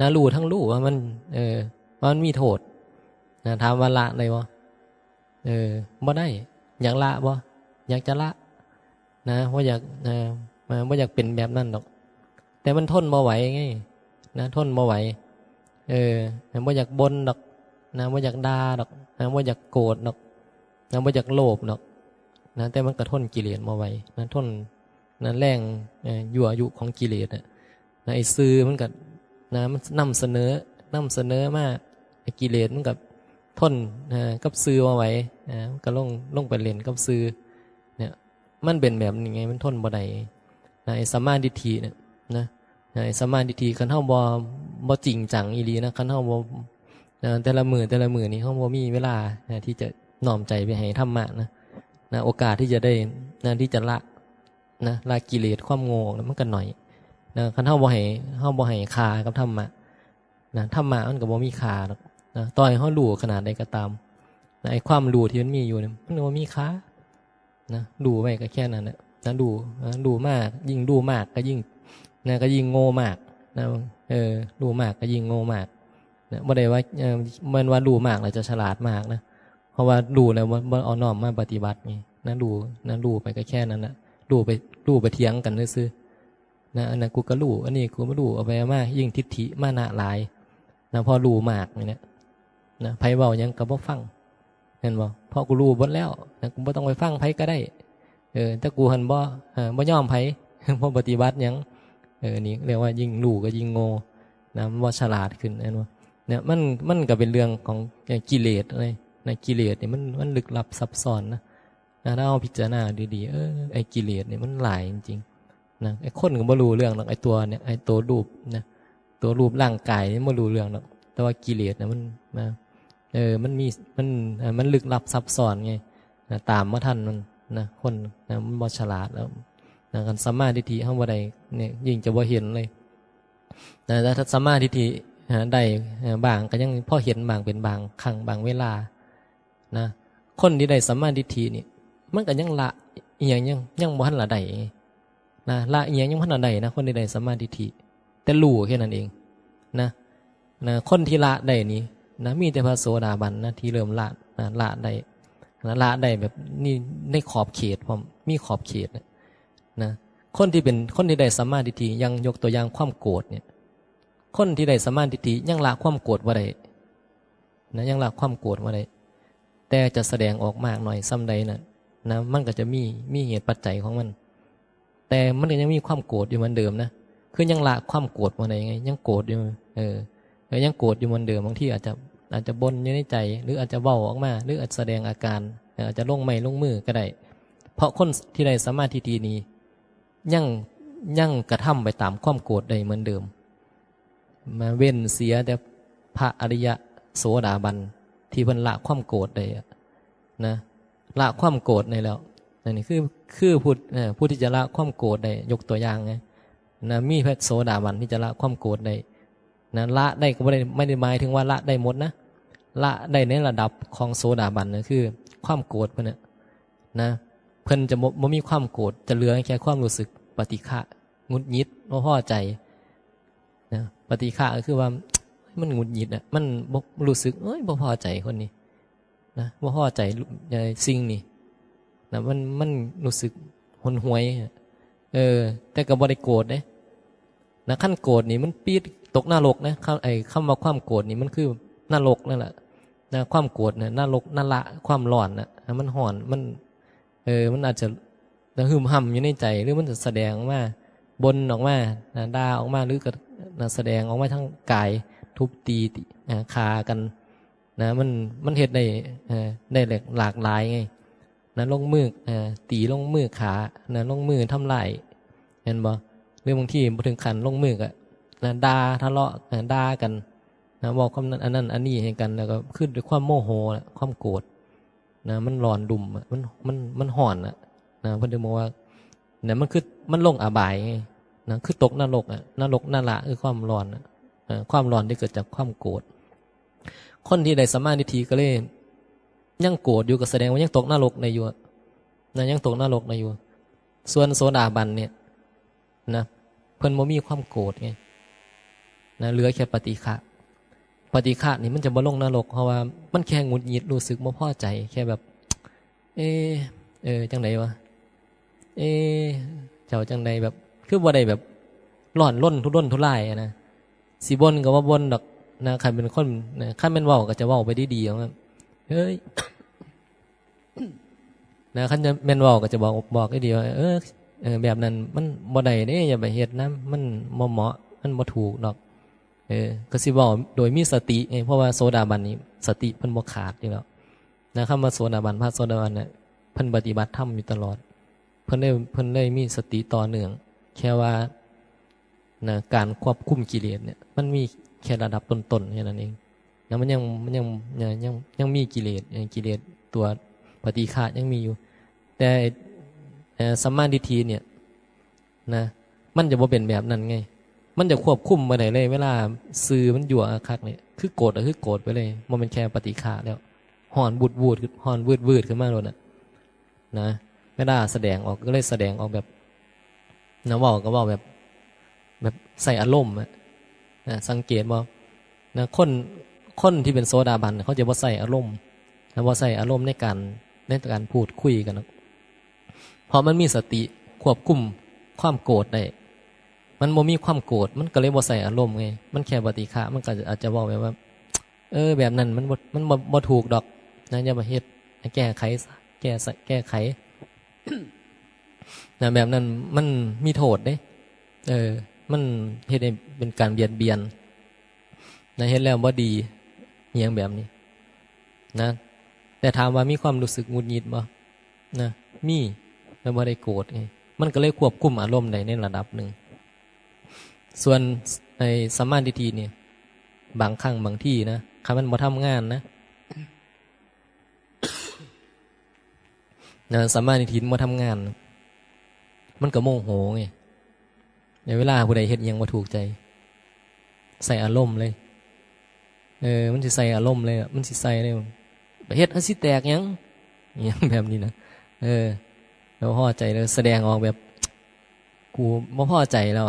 ะรู้ทั้งรู้ว่ามันมีโทษนะถามว่าละได้บ่บ่ได้อยากละบ่อยากจะละนะว่าอยากบ่อยากเป็นแบบนั้นหรอกแต่มันทนบ่ไหวไงนะทนบ่ไหวบ่อยากบ่นดอกนะบ่อยากด่าดอกนะบ่อยากโกรธดอกนะบ่อยากโลภดอกนะแต่มันก็ทนกิเลสบ่ไหวนะทนนะแรงยั่วยุของกิเลสนะไอ้ซื่อมันก็นะมันนำเสนอมาไอ้กิเลสมันก็ทนกับซื่อบ่ไหวมันก็ลงไปเล่นกับซื่อเนี่ยมันเป็นแบบนี้ไงมันทนบ่ได้นะไอ้สัมมาทิฏฐิเนี่ยนะไอ้สัมมาทิฏฐิคันเฮาบ่จริงจังอีหลีนะคันเฮาบ่แต่ละมื้อนี้เฮาบ่มีเวลาที่จะน้อมใจไปให้ธรรมะนะโอกาสที่จะได้ที่จะละกิเลสความโง่มันก็หน่อยนะคันเฮาบ่ให้ค่ากับธรรมะนะธรรมะมันก็บ่มีค่าหรอกนะต่อให้เฮารู้ขนาดใดก็ตามนะไอ้ความรู้ที่มันมีอยู่เนี่ยมันบ่มีค่านะรู้ไว้ก็แค่นั้นแหละนะดูมากยิ่งดูมากก็ยิ่งก็ยิ่งโง่มากนะดูมากก็ยิ่งโง่มากนะบ่ได้ว่ามันว่าดูมากแล้วจะฉลาดมากนะเพราะว่าดูแล้วบ่เอาน้อมมาปฏิบัติไงนะดูไปก็แค่นั้นนะดูไปเถียงกันซื่อๆนะอันนั้นกูก็รู้อันนี้กูบ่รู้เอาไปมายิ่งทิฏฐิมานะหลายนะพอรู้มากนี่นะไผเว้าหยังก็บ่ฟังเห็นบ่พอกูรู้เบิดแล้วนะกูบ่ต้องไปฟังไผก็ได้ถ้ากูหันบ่ยอมไผ บ่ปฏิบัติหยังนี่เรียกว่ายิ่งรู้ก็ยิ่งโง่นะมันบ่ฉลาดขึ้นนั่นว่าเนี่ยมันก็เป็นเรื่องของกิเลสเลยในกิเลสนี่มันลึกลับซับซ้อนนะถ้าเราพิจารณาดีๆไอ้กิเลสนี่มันหลายจริงๆนะไอ้คนก็บ่รู้เรื่องหรอกไอ้ตัวเนี่ยไอ้ตัวรูปนะตัวรูปร่างกายนี่บ่รู้เรื่องหรอกแต่ว่ากิเลสนะมันลึกลับซับซ้อนไงนะตามมาทันมันนะคนนะมันบ่ฉลาดแล้วนะกันสัมมาทิฏฐิเฮาบ่ได้เนี่ยยิ่งจะบ่เห็นเลยนะแต่ถ้าสัมมาทิฏฐิได้บางก็ยังพอเห็นบางเป็นบางครั้งบางเวลานะคนที่ได้สัมมาทิฏฐินี่มันก็ยังละอีหยังบ่ทันละได้นะละอีหยังยังบ่ทันละได้นะคนที่ได้สัมมาทิฏฐิแต่รู้แค่นั้นเองนะคนที่ละได้นี่นะมีแต่พระโสดาบันนะที่เริ่มละได้แบบนี่ในขอบเขตพร้อมมีขอบเขตนะคนที่ได้สัมมาทิฏฐิยังยกตัวอย่างความโกรธเนี่ยคนที่ได้สัมมาทิฏฐิยังละความโกรธบ่ได้นะยังละความโกรธบ่ได้แต่จะแสดงออกมากหน่อยซ้ำใดนะมันก็จะมีเหตุปัจจัยของมันแต่มันก็ยังมีความโกรธอยู่เหมือนเดิมนะคือยังละความโกรธบ่ได้ไงยังโกรธอยู่ยังโกรธอยู่เหมือนเดิมบางทีอาจจะบ่นอยู่ในใจหรืออาจจะเว้าออกมาหรืออาจแสดงอาการอาจจะลงไม้ลงมือก็ได้เพราะคนที่ได้สัมมาทิฏฐินี้ยังกระทำไปตามความโกรธได้เหมือนเดิมมาเว้นเสียแต่พระอริยโสดาบันที่เพิ่นละความโกรธได้นะละความโกรธได้แล้วนี่คือผู้ที่จะละความโกรธได้ยกตัวอย่างไงนะมีพระโสดาบันที่จะละความโกรธได้นะละได้ก็ไม่ได้หมายถึงว่าละได้หมดนะละได้ในระดับของโสดาบันนะคือความโกรธเพิ่นนะเพิ่นจะบ่มีความโกรธจะเหลือแค่ความรู้สึกปฏิฆะหงุดหงิดบ่พอใจนะปฏิฆะก็คือว่า มันหงุดหงิดอ่ะมันบ่รู้สึกบ่พอใจคนนี้นะบ่พอใจสิ่งนี้นะมันรู้สึกหนหวยแต่ก็บ่ได้โกรธเด้นะขั้นโกรธนี่มันปีดตกนรกนะคำว่าความโกรธนี่มันคือนรกนั่นแหละนะความโกรธเนี่ยนรกนั่นละความร้อนน่ะมันห่อนมันมันอาจจะหึมห่ำอยู่ในใจหรือมันจะแสดงออกมาบนออกมาด่าออกมาหรือก็แสดงออกมาทั้งกายทุบตีคากันนะมันเฮ็ดได้หลากหลายไงนะลงมือตีลงมือขานะลงมือทำลายเห็นบ่หรือบางทีบ่ถึงขั้นลงมือก็นะด่าทะเลาะด่ากันนะบอกคำนั้นอันนั้นอันนี้ให้กันแล้วก็ขึ้นด้วยความโมโหความโกรธนะมันร้อนดุ่มมันห่อนนะเพิ่นจะบอกว่าเนี่ยมันลงอบายไงนะคือตกนรกนรกนั่นละคือความร้อนความร้อนที่เกิดจากความโกรธคนที่ได้สัมมาทิฏฐิก็เลยยังโกรธอยู่ก็แสดงว่ายังตกนรกในอยู่นะยังตกนรกในอยู่ส่วนโสดาบันเนี่ยนะเพิ่นบ่มีความโกรธไงนะเหลือแค่ปฏิฆะนี่มันจะบ่ลงนรกเพราะว่ามันแค่หงุดหงิดรู้สึกบ่พอใจแค่แบบจังไดวะเจ้าจังใดแบบคือบ่ได้แบบร้อนร่นทุรนทุรายนะสิบ่นก็ว่าบ่นดอกนะคันเป็นคนนะคันแม่นเว้าก็จะเว้าไปดีๆว่าเฮ้ย นะคันจะแม่นเว้าก็จะบอกให้ดีว่าแบบนั้นมันบ่ได้เด้อย่าไปเฮ็ดนะมันบ่เหมาะมันบ่ถูกดอกก็สิเว้าโดยมีสติไงเพราะว่าโสดาบันนี้สติเพิ่นบ่ขาดอยู่แล้วนะคำว่าโสดาบันพระโสดาบันน่ะเพิ่นปฏิบัติธรรมอยู่ตลอดเพิ่นได้มีสติต่อเนื่องแค่ว่านะการควบคุมกิเลสเนี่ยมันมีแค่ระดับต้นๆแค่นั้นเองแล้วมันยังมีกิเลสตัวปฏิฆะยังมีอยู่แต่สัมมาทิฏฐิเนี่ยนะมันจะบ่เป็นแบบนั้นไงมันจะควบคุมบ่ได้เลยเวลาสื่อมันยั่วคักเนี่ยคือโกรธก็คือโกรธไปเลยมันเป็นแค่ปฏิฆะแล้วห่อนบูดห่อนวืดขึ้นมาเลยนะเวลาแสดงออกก็เลยแสดงออกแบบนะเว้าก็เว้าแบบใส่อารมณ์นะสังเกตบ่นะคนที่เป็นโสดาบันเขาจะบ่ใส่อารมณ์นะบ่ใส่อารมณ์ในการพูดคุยกันเพราะมันมีสติควบคุมความโกรธได้มันบ่มีความโกรธมันก็เลยบ่ใส่อารมณ์ไงมันแค่ปฏิฆะมันก็อาจจะเว้าแบบว่าแบบนั้นมันบ่ถูกดอกนะอย่ามาเฮ็ดแก้ไขแก้ไข นะแบบนั้นมันมีโทษเด้มันเฮ็ดให้เป็นการเบียดเบียนนะเฮ็ดแล้วบ่ดีเฮียงแบบนี้นะแต่ถามว่ามีความรู้สึกหงุดหงิดบ่นะมีแล้วบ่ได้โกรธไงมันก็เลยควบคุมอารมณ์ได้ในระดับหนึ่งส่วนในสัมมาทิฏฐิเนี่ยบางครั้งบางที่นะคันมันบ่ทำงานนะสัมมาทิฏฐิบ่ทำงานมันก็โมโหไงในเวลาผู้ใดเฮ็ดหยังบ่ถูกใจใส่อารมณ์เลยมันสิใส่อารมณ์เลยมันสิใส่เลยไปเฮ็ดอันสิแตกหยังแบบนี้นะแล้วพอใจแล้วแสดงออกแบบกูบ่พอใจแล้ว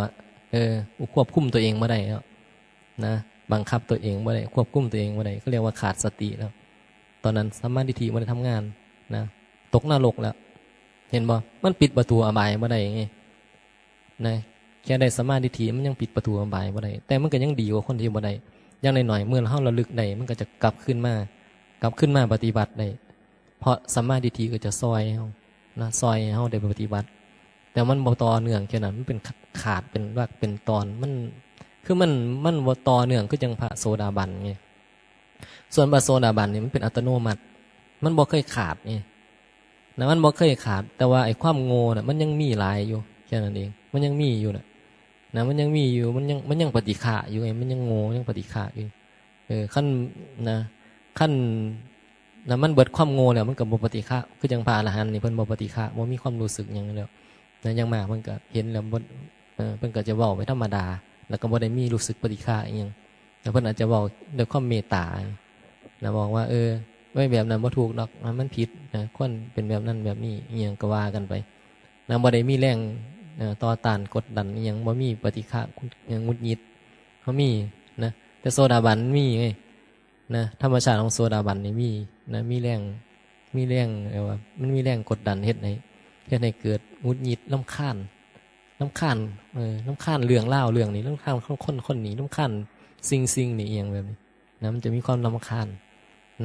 กูควบคุมตัวเองบ่ได้แล้วนะบังคับตัวเองบ่ได้ควบคุมตัวเองบ่ได้เขาเรียกว่าขาดสติแล้วตอนนั้นสัมมาทิฏฐิบ่ได้ทำงานนะตกนรกแล้วเห็นบ่มันปิดประตูอบายบ่ได้ไงนะแค่ได้สัมมาทิฏฐิมันยังปิดประตูอบายบ่ได้แต่มันก็ยังดีกว่าคนที่บ่ได้อย่างน้อยๆเมื่อเฮาระลึกได้มันก็จะกลับขึ้นมาปฏิบัติได้เพราะสัมมาทิฏฐิก็จะซอยเฮานะซอยเฮาได้ปฏิบัติแต่มันบ่ต่อเนื่องแค่นั้นมันเป็นขาดเป็นรากเป็นตอนมันคือมันบ่ต่อเนื่องคือจังพระโสดาบันไงส่วนพระโสดาบันนี่มันเป็นอัตโนมัติมันบ่เคยขาดไงนะมันบ่เคยขาดแต่ว่าไอ้ความโง่น่ะมันยังมีหลายอยู่แค่นั้นเองมันยังมีอยู่นะมันยังมีอยู่มันยังปฏิฆะอยู่ไงมันยังโง่ยังปฏิฆะอยู่ขั้นนะมันเบิดความโง่แล้วมันก็บ่ปฏิฆะคือจังพระอรหันต์นี่เพิ่นบ่ปฏิฆะบ่มีความรู้สึกหยังแล้วนะยังมากเพิ่นก็เห็นแล้วเพิ่นก็จะเว้าไปธรรมดาแล้วก็บ่ได้มีรู้สึกปฏิฆะอีหยังแต่เพิ่นอาจจะเว้าด้วยความเมตตานะบอกว่าไม่แบบนั้นบ่ถูกดอกมันผิดนะคนเป็นแบบนั้นแบบนี้อีหยังก็ว่ากันไปนะบ่ได้มีแรงต่อต้านกดดันอีหยังบ่มีปฏิฆะหงุดหงิดเขามีนะ แต่โซดาบันมีไงนะธรรมชาติของโซดาบันนี่มีนะมีแรงว่ามันมีแรงกดดันเฮ็ดให้เกิดหงุดหงิดรำคาญรำคาญเรื่องเล่าเรื่องนี้รำคาญคนนี้รำคาญสิ่งนี่เองแบบนี้นะมันจะมีความรำคาญ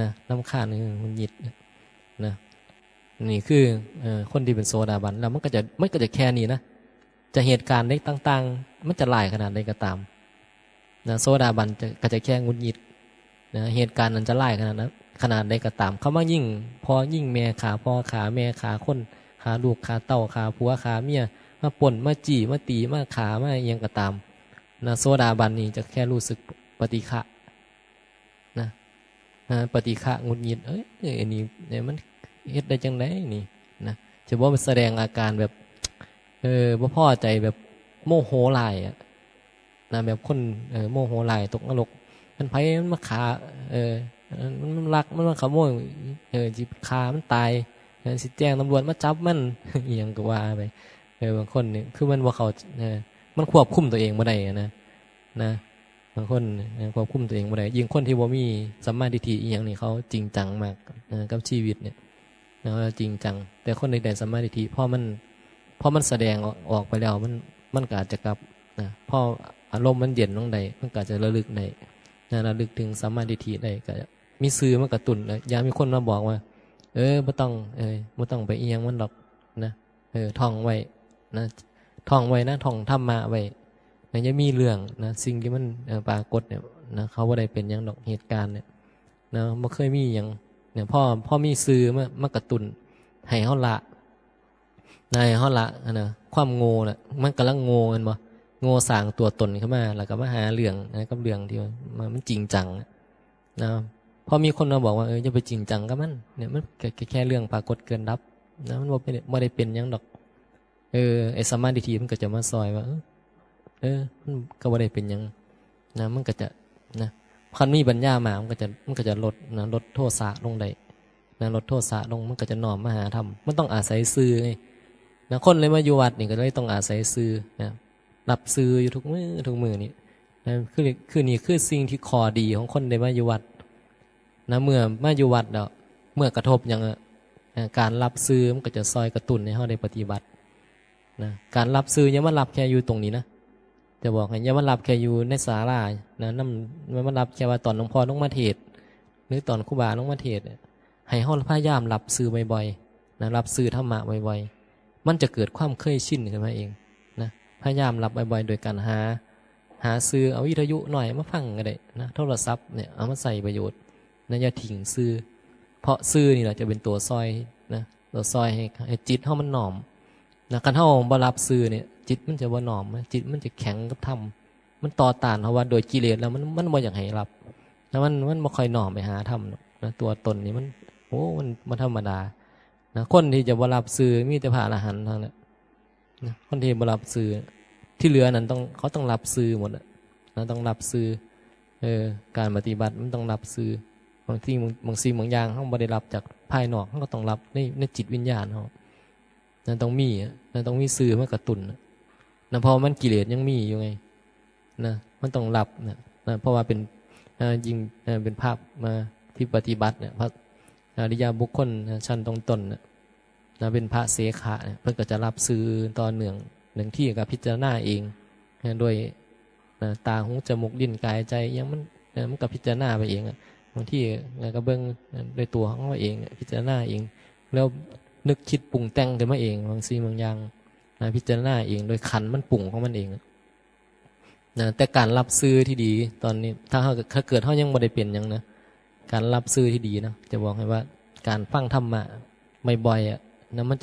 นะรำคาญหงุดหงิดนะนี่คือคนที่เป็นโซดาบันแล้วมันก็จะแค่นี้นะจะเหตุการณ์ได้ต่างๆมันจะหลายขนาดใดก็ตามนะโซดาบันก็จะแค่หงุดหงิดนะเหตุการณ์นั้นจะหลายขนาดใดก็ตามเขามายิ่งพอยิ่งแม่ขาพ่อขาแม่ขาคนขาลูกขาเต้าขาผัวขาเมียมาป่นมาจี้มาตีมาขามาเอียงก็ตามนะโซดาบันนี่จะแค่รู้สึกปฏิฆะนะปฏิฆะหงุดหงิดนี่เนี่ยมันเฮ็ดได้จังไดนี่นะจะบอกมันแสดงอาการแบบบ่พอใจแบบโมโหหลายอ่ะนะแบบคนโมโหหลายตกนรกมันไผมันมาขามันลักมันมาขโมยจิขามันตายสิแจ้งตำรวจมาจับมันอีหยังก็ว่าไปบางคนนี่คือมันบ่เข้ามันควบคุมตัวเองบ่ได้นะบางคนควบคุมตัวเองบ่ได้ยิ่งคนที่บ่มีสัมมาทิฏฐิอีหยังนี่เขาจริงจังมากกับชีวิตเนี่ยนะจริงจังแต่คนในสัมมาทิฏฐิพอมันแสดงออกไปแล้วมันก็อาจจะกลับนะพออารมณ์มันเย็นลงใดมันก็จะระลึกได้ระลึกถึงสัมมาทิฏฐิได้ก็มีสื่อมันกระตุ้นแล้วอย่ามีคนมาบอกว่าบ่ต้องไปอีหยังมันหรอกนะท่องไว้นะท่องไว้นะท่องธรรมะไว้นะอย่ามีเรื่องนะสิ่งที่มันปรากฏเนี่ยนะเขาบ่ได้เป็นหยังดอกเหตุการณ์เนี่ยนะบ่เคยมีหยังเนี่ยพ่อมีสื่อมากระตุ้นให้เฮาละนายเฮาละนะความโง่น่ะมันกำลังโง่กันบ่โง่สร้างตัวตนขึ้นมาแล้วก็มาหาเรื่องนะกับเรื่องที่มันจริงจังนะพอมีคนมาบอกว่าอย่าไปจริงจังกับมันเนี่ยมันแค่เรื่องปรากฏเกินรับนะมันบ่ได้เป็นหยังดอกไอ้สมาธิมันก็จะมาซอยว่ามันก็บ่ได้เป็นหยังนะมันก็จะนะคันมีปัญญามามันก็จะลดนะลดโทสะลงได้นะลดโทสะลงมันก็จะน้อมมาหาธรรมมันต้องอาศัยซื่อไงนะคนเลยมาอยู่วัดนี่ก็เลยต้องอาศัยซื่อนะรับซื่ออยู่ทุกมื้อนี่นะคือนี่คือสิ่งที่คอดีของคนได้มาอยู่วัดนะเมื่อมาอยู่วัดแล้วเมื่อกระทบอย่างการรับซื่อมันก็จะซอยกระตุ้นให้เฮาได้ปฏิบัตินะการรับซื่ออย่ามารับแค่อยู่ตรงนี้นะจะบอกให้อย่ามารับแค่อยู่ในศาลานะมันมารับแค่ว่าตอนหลวงพ่อต้องมาเทศน์หรือตอนครูบาต้องมาเทศน์ให้เฮาพยายามรับซื่อบ่อยๆนะรับซื่อธรรมะบ่อยๆมันจะเกิดความเคยชินขึ้นมาเองนะพยายามรับบ่อยๆโดยการหาซื้อเอาวิทยุหน่อยมาฟังก็ได้นะโทรศัพท์เนี่ยเอามาใส่ประโยชน์นะอย่าทิ้งซื้อเพราะซื้อนี่แหละจะเป็นตัวซอยนะตัวซอยให้จิตเฮามันหน่อมนะคันเฮาบ่รับซื้อเนี่ยจิตมันจะบ่หน่อมจิตมันจะแข็งกับธรรมมันต่อต้านเพราะว่าโดยกิเลสแล้วมันบ่อยากให้รับแล้วมันบ่ค่อยหน่อมไปหาธรรมนะตัวตนนี่มันธรรมดานะคนที่จะบ่รับซื้อมีแต่พระอรหันต์เท่านั้นนะคนที่บ่รับซื้อที่เหลือนั้นเขาต้องรับซื้อหมดนะต้องรับซื้อการปฏิบัติมันต้องรับซื้อบางสิ่งบางอย่างเขาไม่ได้รับจากภายนอกเขาก็ต้องรับในจิตวิญญาณเขานั่นต้องมีซื้อมากระตุนนะเพราะมันกิเลสยังมีอยู่ไงนะมันต้องรับนะเพราะว่าเป็นยิ่งเป็นภาพมาที่ปฏิบัติเนี่ยพระอริยบุคคลชั้นต้นนะเป็นพระเสขะเนี่ยเพื่อจะรับซื้อตอนหนึ่งที่กับพิจารณาเองโดยตาหูจมูกลิ้นกายใจยังมันกับพิจารณาไปเองบางที่ก็เบิ่งโดยตัวของเราเองพิจารณาเองแล้วนึกคิดปรุงแต่งขึ้นมาเองบางสิ่งบางอย่างพิจารณาเองโดยขันมันปรุงของมันเองแต่การรับซื้อที่ดีตอนนี้ถ้าเกิดเขายังไม่ได้เปลี่ยนยังนะการรับซื้อที่ดีนะจะบอกให้ว่าการฟังธรรมะบ่อยๆนะมั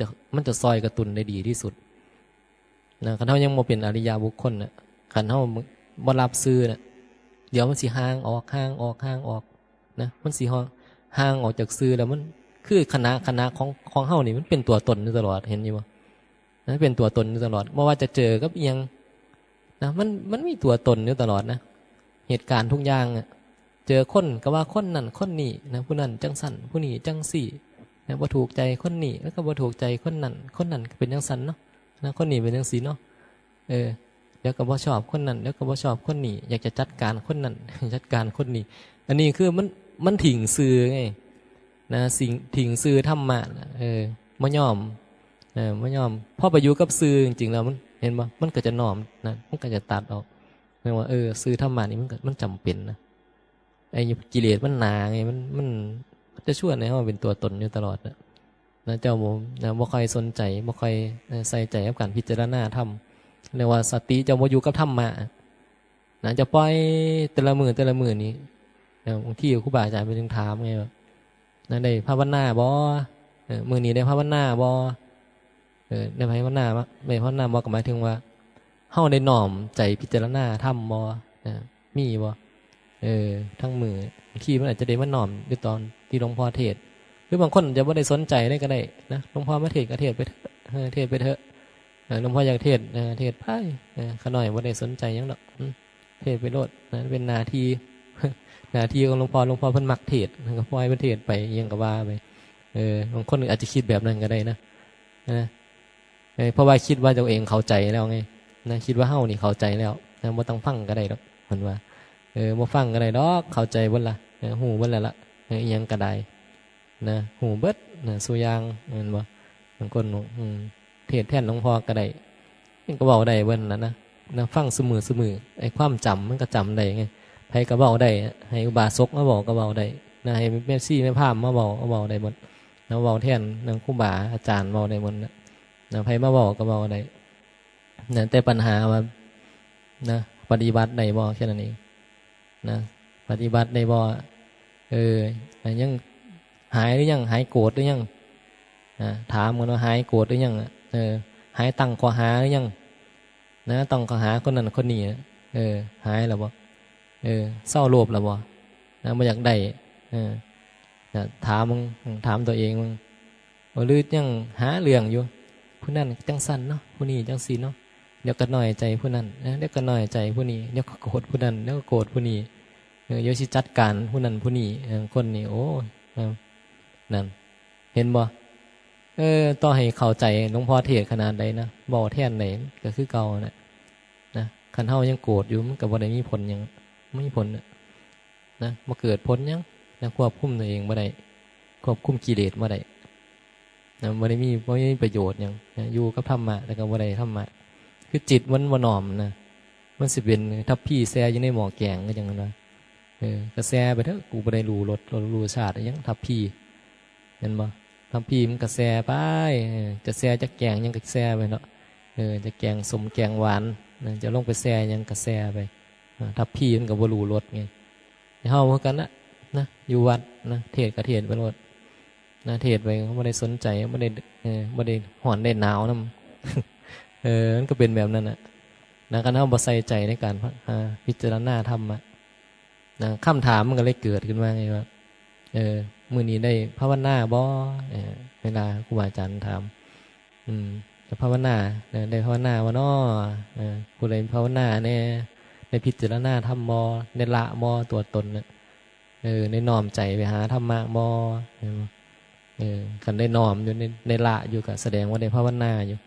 นจะซอยกระตุ้นได้ดีที่สุดนะคันเขายังไม่เป็นอริยบุคคลนะคันเขาบ่รับซื้อนะเดี๋ยวมันสิห่างออกนะมันสิห่างออกจากซื้อแล้วมันคือคณะของเฮานี่มันเป็นตัวตนอยู่ตลอดเห็นอยู่บ่นะเป็นตัวตนอยู่ตลอดไม่ว่าจะเจอกับอีหยังนะมันมีตัวตนอยู่ตลอดนะเหตุการณ์ทุกอย่างเจอคนก็ว่าคนนั่นคนนี้นะผู้นั้นจังสั่นผู้นี้จังสี่นะบ่ถูกใจคนนี้แล้วก็บ่ถูกใจคนนั้นก็เป็นจังสั่นเนาะนะคนนี้เป็นจังสีเนาะ เดี๋ยวก็บ่ชอบคนนั้นเดี๋ยวก็บ่ชอบคนนี้อยากจะจัดการคนนั้น จัดการคนนี้อันนี้คือมันถิ่งซื่อไงนะสิ่งถิ่งซื่อธรรมะน่ะบ่ยอมบ่ยอมพอไปอยู่กับซื่อจริงๆแล้วมันเห็นบ่มันก็จะน้อมนะมันก็จะตัดออกแปลว่าซื่อธรรมะนี่มันจำเป็นนะไอ้กิเลสมันหนาไงมันจะชวนให้เราเป็นตัวตนอยู่ตลอดนะเจ้าบ่ค่อยสนใจบ่ค่อยใส่ใจกับการพิจารณาธรรมเรียกว่าสติเจ้าบ่อยู่กับธรรมะนะจะปล่อยแต่ละมือนี้บางทีครูบาอาจารย์ไปถึงถามไงว่าได้ภาวนาบ่มื้อนี้ได้ภาวนาบ่ได้ภาวนาบ่ได้ภาวนาบ่ก็หมายถึงว่าเฮาได้น้อมใจพิจารณาธรรมบ่มีบ่ทั้งมือบางทีมันอาจจะได้มาน้อมอยู่ตอนที่หลวงพ่อเทศน์หรือบางคนจะไม่ได้สนใจได้ก็ได้นะหลวงพ่อมาเทศน์ก็เทศน์ไปเถอะเทศน์ไปเถอะหลวงพ่ออยากเทศน์เทศน์ไปขน่อยไม่ได้สนใจหยังดอกเทศน์ไปโลดนะเป็นหน้าที่ หน้าที่ของหลวงพ่อเพิ่นมักเทศน์ก็ปล่อยเพิ่นเทศน์ไปยังก็ว่าไปบางคนอาจจะคิดแบบนั้นก็ได้นะเพราะว่าคิดว่าตัวเองเข้าใจแล้วไงนะคิดว่าเฮานี่เข้าใจแล้วนะบ่ต้องฟังก็ได้ดอกเพิ่นว่าบ่ฟังก็ได้ดอกเข้าใจเบิดล่ะฮู้เบิดแล้วล่ะอีหยังก็ได้นะฮู้เบิดนะสุอย่างแม่นบ่บางคนเทศน์แทนหลวงพ่อก็ได้มันก็เว้าได้เบิดนั่นนะฟังเสมอไอ้ความจำมันก็จำได้ไงไผก็เว้าได้ให้อุบาสกมาบอกก็เว้าได้นะให้แม่ชีแม่พราหมณ์มาบอกก็เว้าได้หมดนะเว้าแทนนางครูบาอาจารย์เว้าได้หมดนะไผมาบอกก็เว้าได้นะแต่ปัญหาว่านะปฏิบัติได้บ่แค่นั้นเองนะปฏิบัติได้บ่ยังหายหรือยังหายโกรธหรือยังถามกันว่าหายโกรธหรือยังหายตั้งข้อหาหรือยังนะต้องข้อหาคนนั้นคนนี้หายแล้วบ่เศร้าโลภแล้วบ่นะบ่อยากได้ถามมึงถามตัวเองมึงหรือยังหาเรื่องอยู่ผู้นั้นจังสั่นเนาะผู้นี้จังซี่เนาะเดี๋ยวก็น้อยใจผู้นั้นเดี๋ยวก็น้อยใจผู้นี้เดี๋ยวก็โกรธผู้นั้นเดี๋ยวก็โกรธผู้นี้เดี๋ยวสิจัดการผู้นั้นผู้นี้คนนี้โอ้นั่นเห็นบ่ต่อให้เข้าใจหลวงพ่อเทศขนาดใดนะบ่แท้นไหนก็คือเก่านะคันเฮายังโกรธอยู่มันก็บ่ได้มีผลหยังไม่มีผลนะบ่เกิดผลหยังนะควบคุมตัวเองบ่ได้ควบคุมกิเลสบ่ได้นะบ่ได้มีประโยชน์หยังนะอยู่กับธรรมะแต่ก็บ่ได้ธรรมะคือจิตมันบ่น้อมนะมันสิเป็นทัพพี่แซ่อยู่ในหม้อแกงก็จังนั้นว่าก็แซ่ไปเถอะกูบ่ได้รู้รสรู้ชาติยังทัพพี่เห็นบ่ทัพพี่มันก็แซ่ไปจะแซ่จะแกงยังก็แซ่ไปเนาะจะแกงสมแกงหวานจะลงไปแซ่ยังก็แซ่ไปทัพพี่มันก็บ่รู้รสไงเฮาเหมือนกันนะอยู่วัดนะเทศก็เทศไปโลดนะเทศไปก็บ่ได้สนใจบ่ได้ฮ้อนได้หนาวนำมันก็เป็นแบบนั้นน่ะนะคันเฮาบ่ใส่ใจในการพิจารณาธรรมะนะคำถามมันก็เลยเกิดขึ้นมาไงว่ามื้อนี้ได้ภาวนาบ่เวลาครูบาอาจารย์ถามจะภาวนาได้ภาวนาบ่น้อผู้ใดภาวนาแน่ได้พิจารณาธรรมบ่ได้ละบ่ตัวตนน่ะได้น้อมใจไปหาธรรมะบ่คันได้น้อมอยู่ในละอยู่ก็แสดงว่าได้ภาวนาอยู่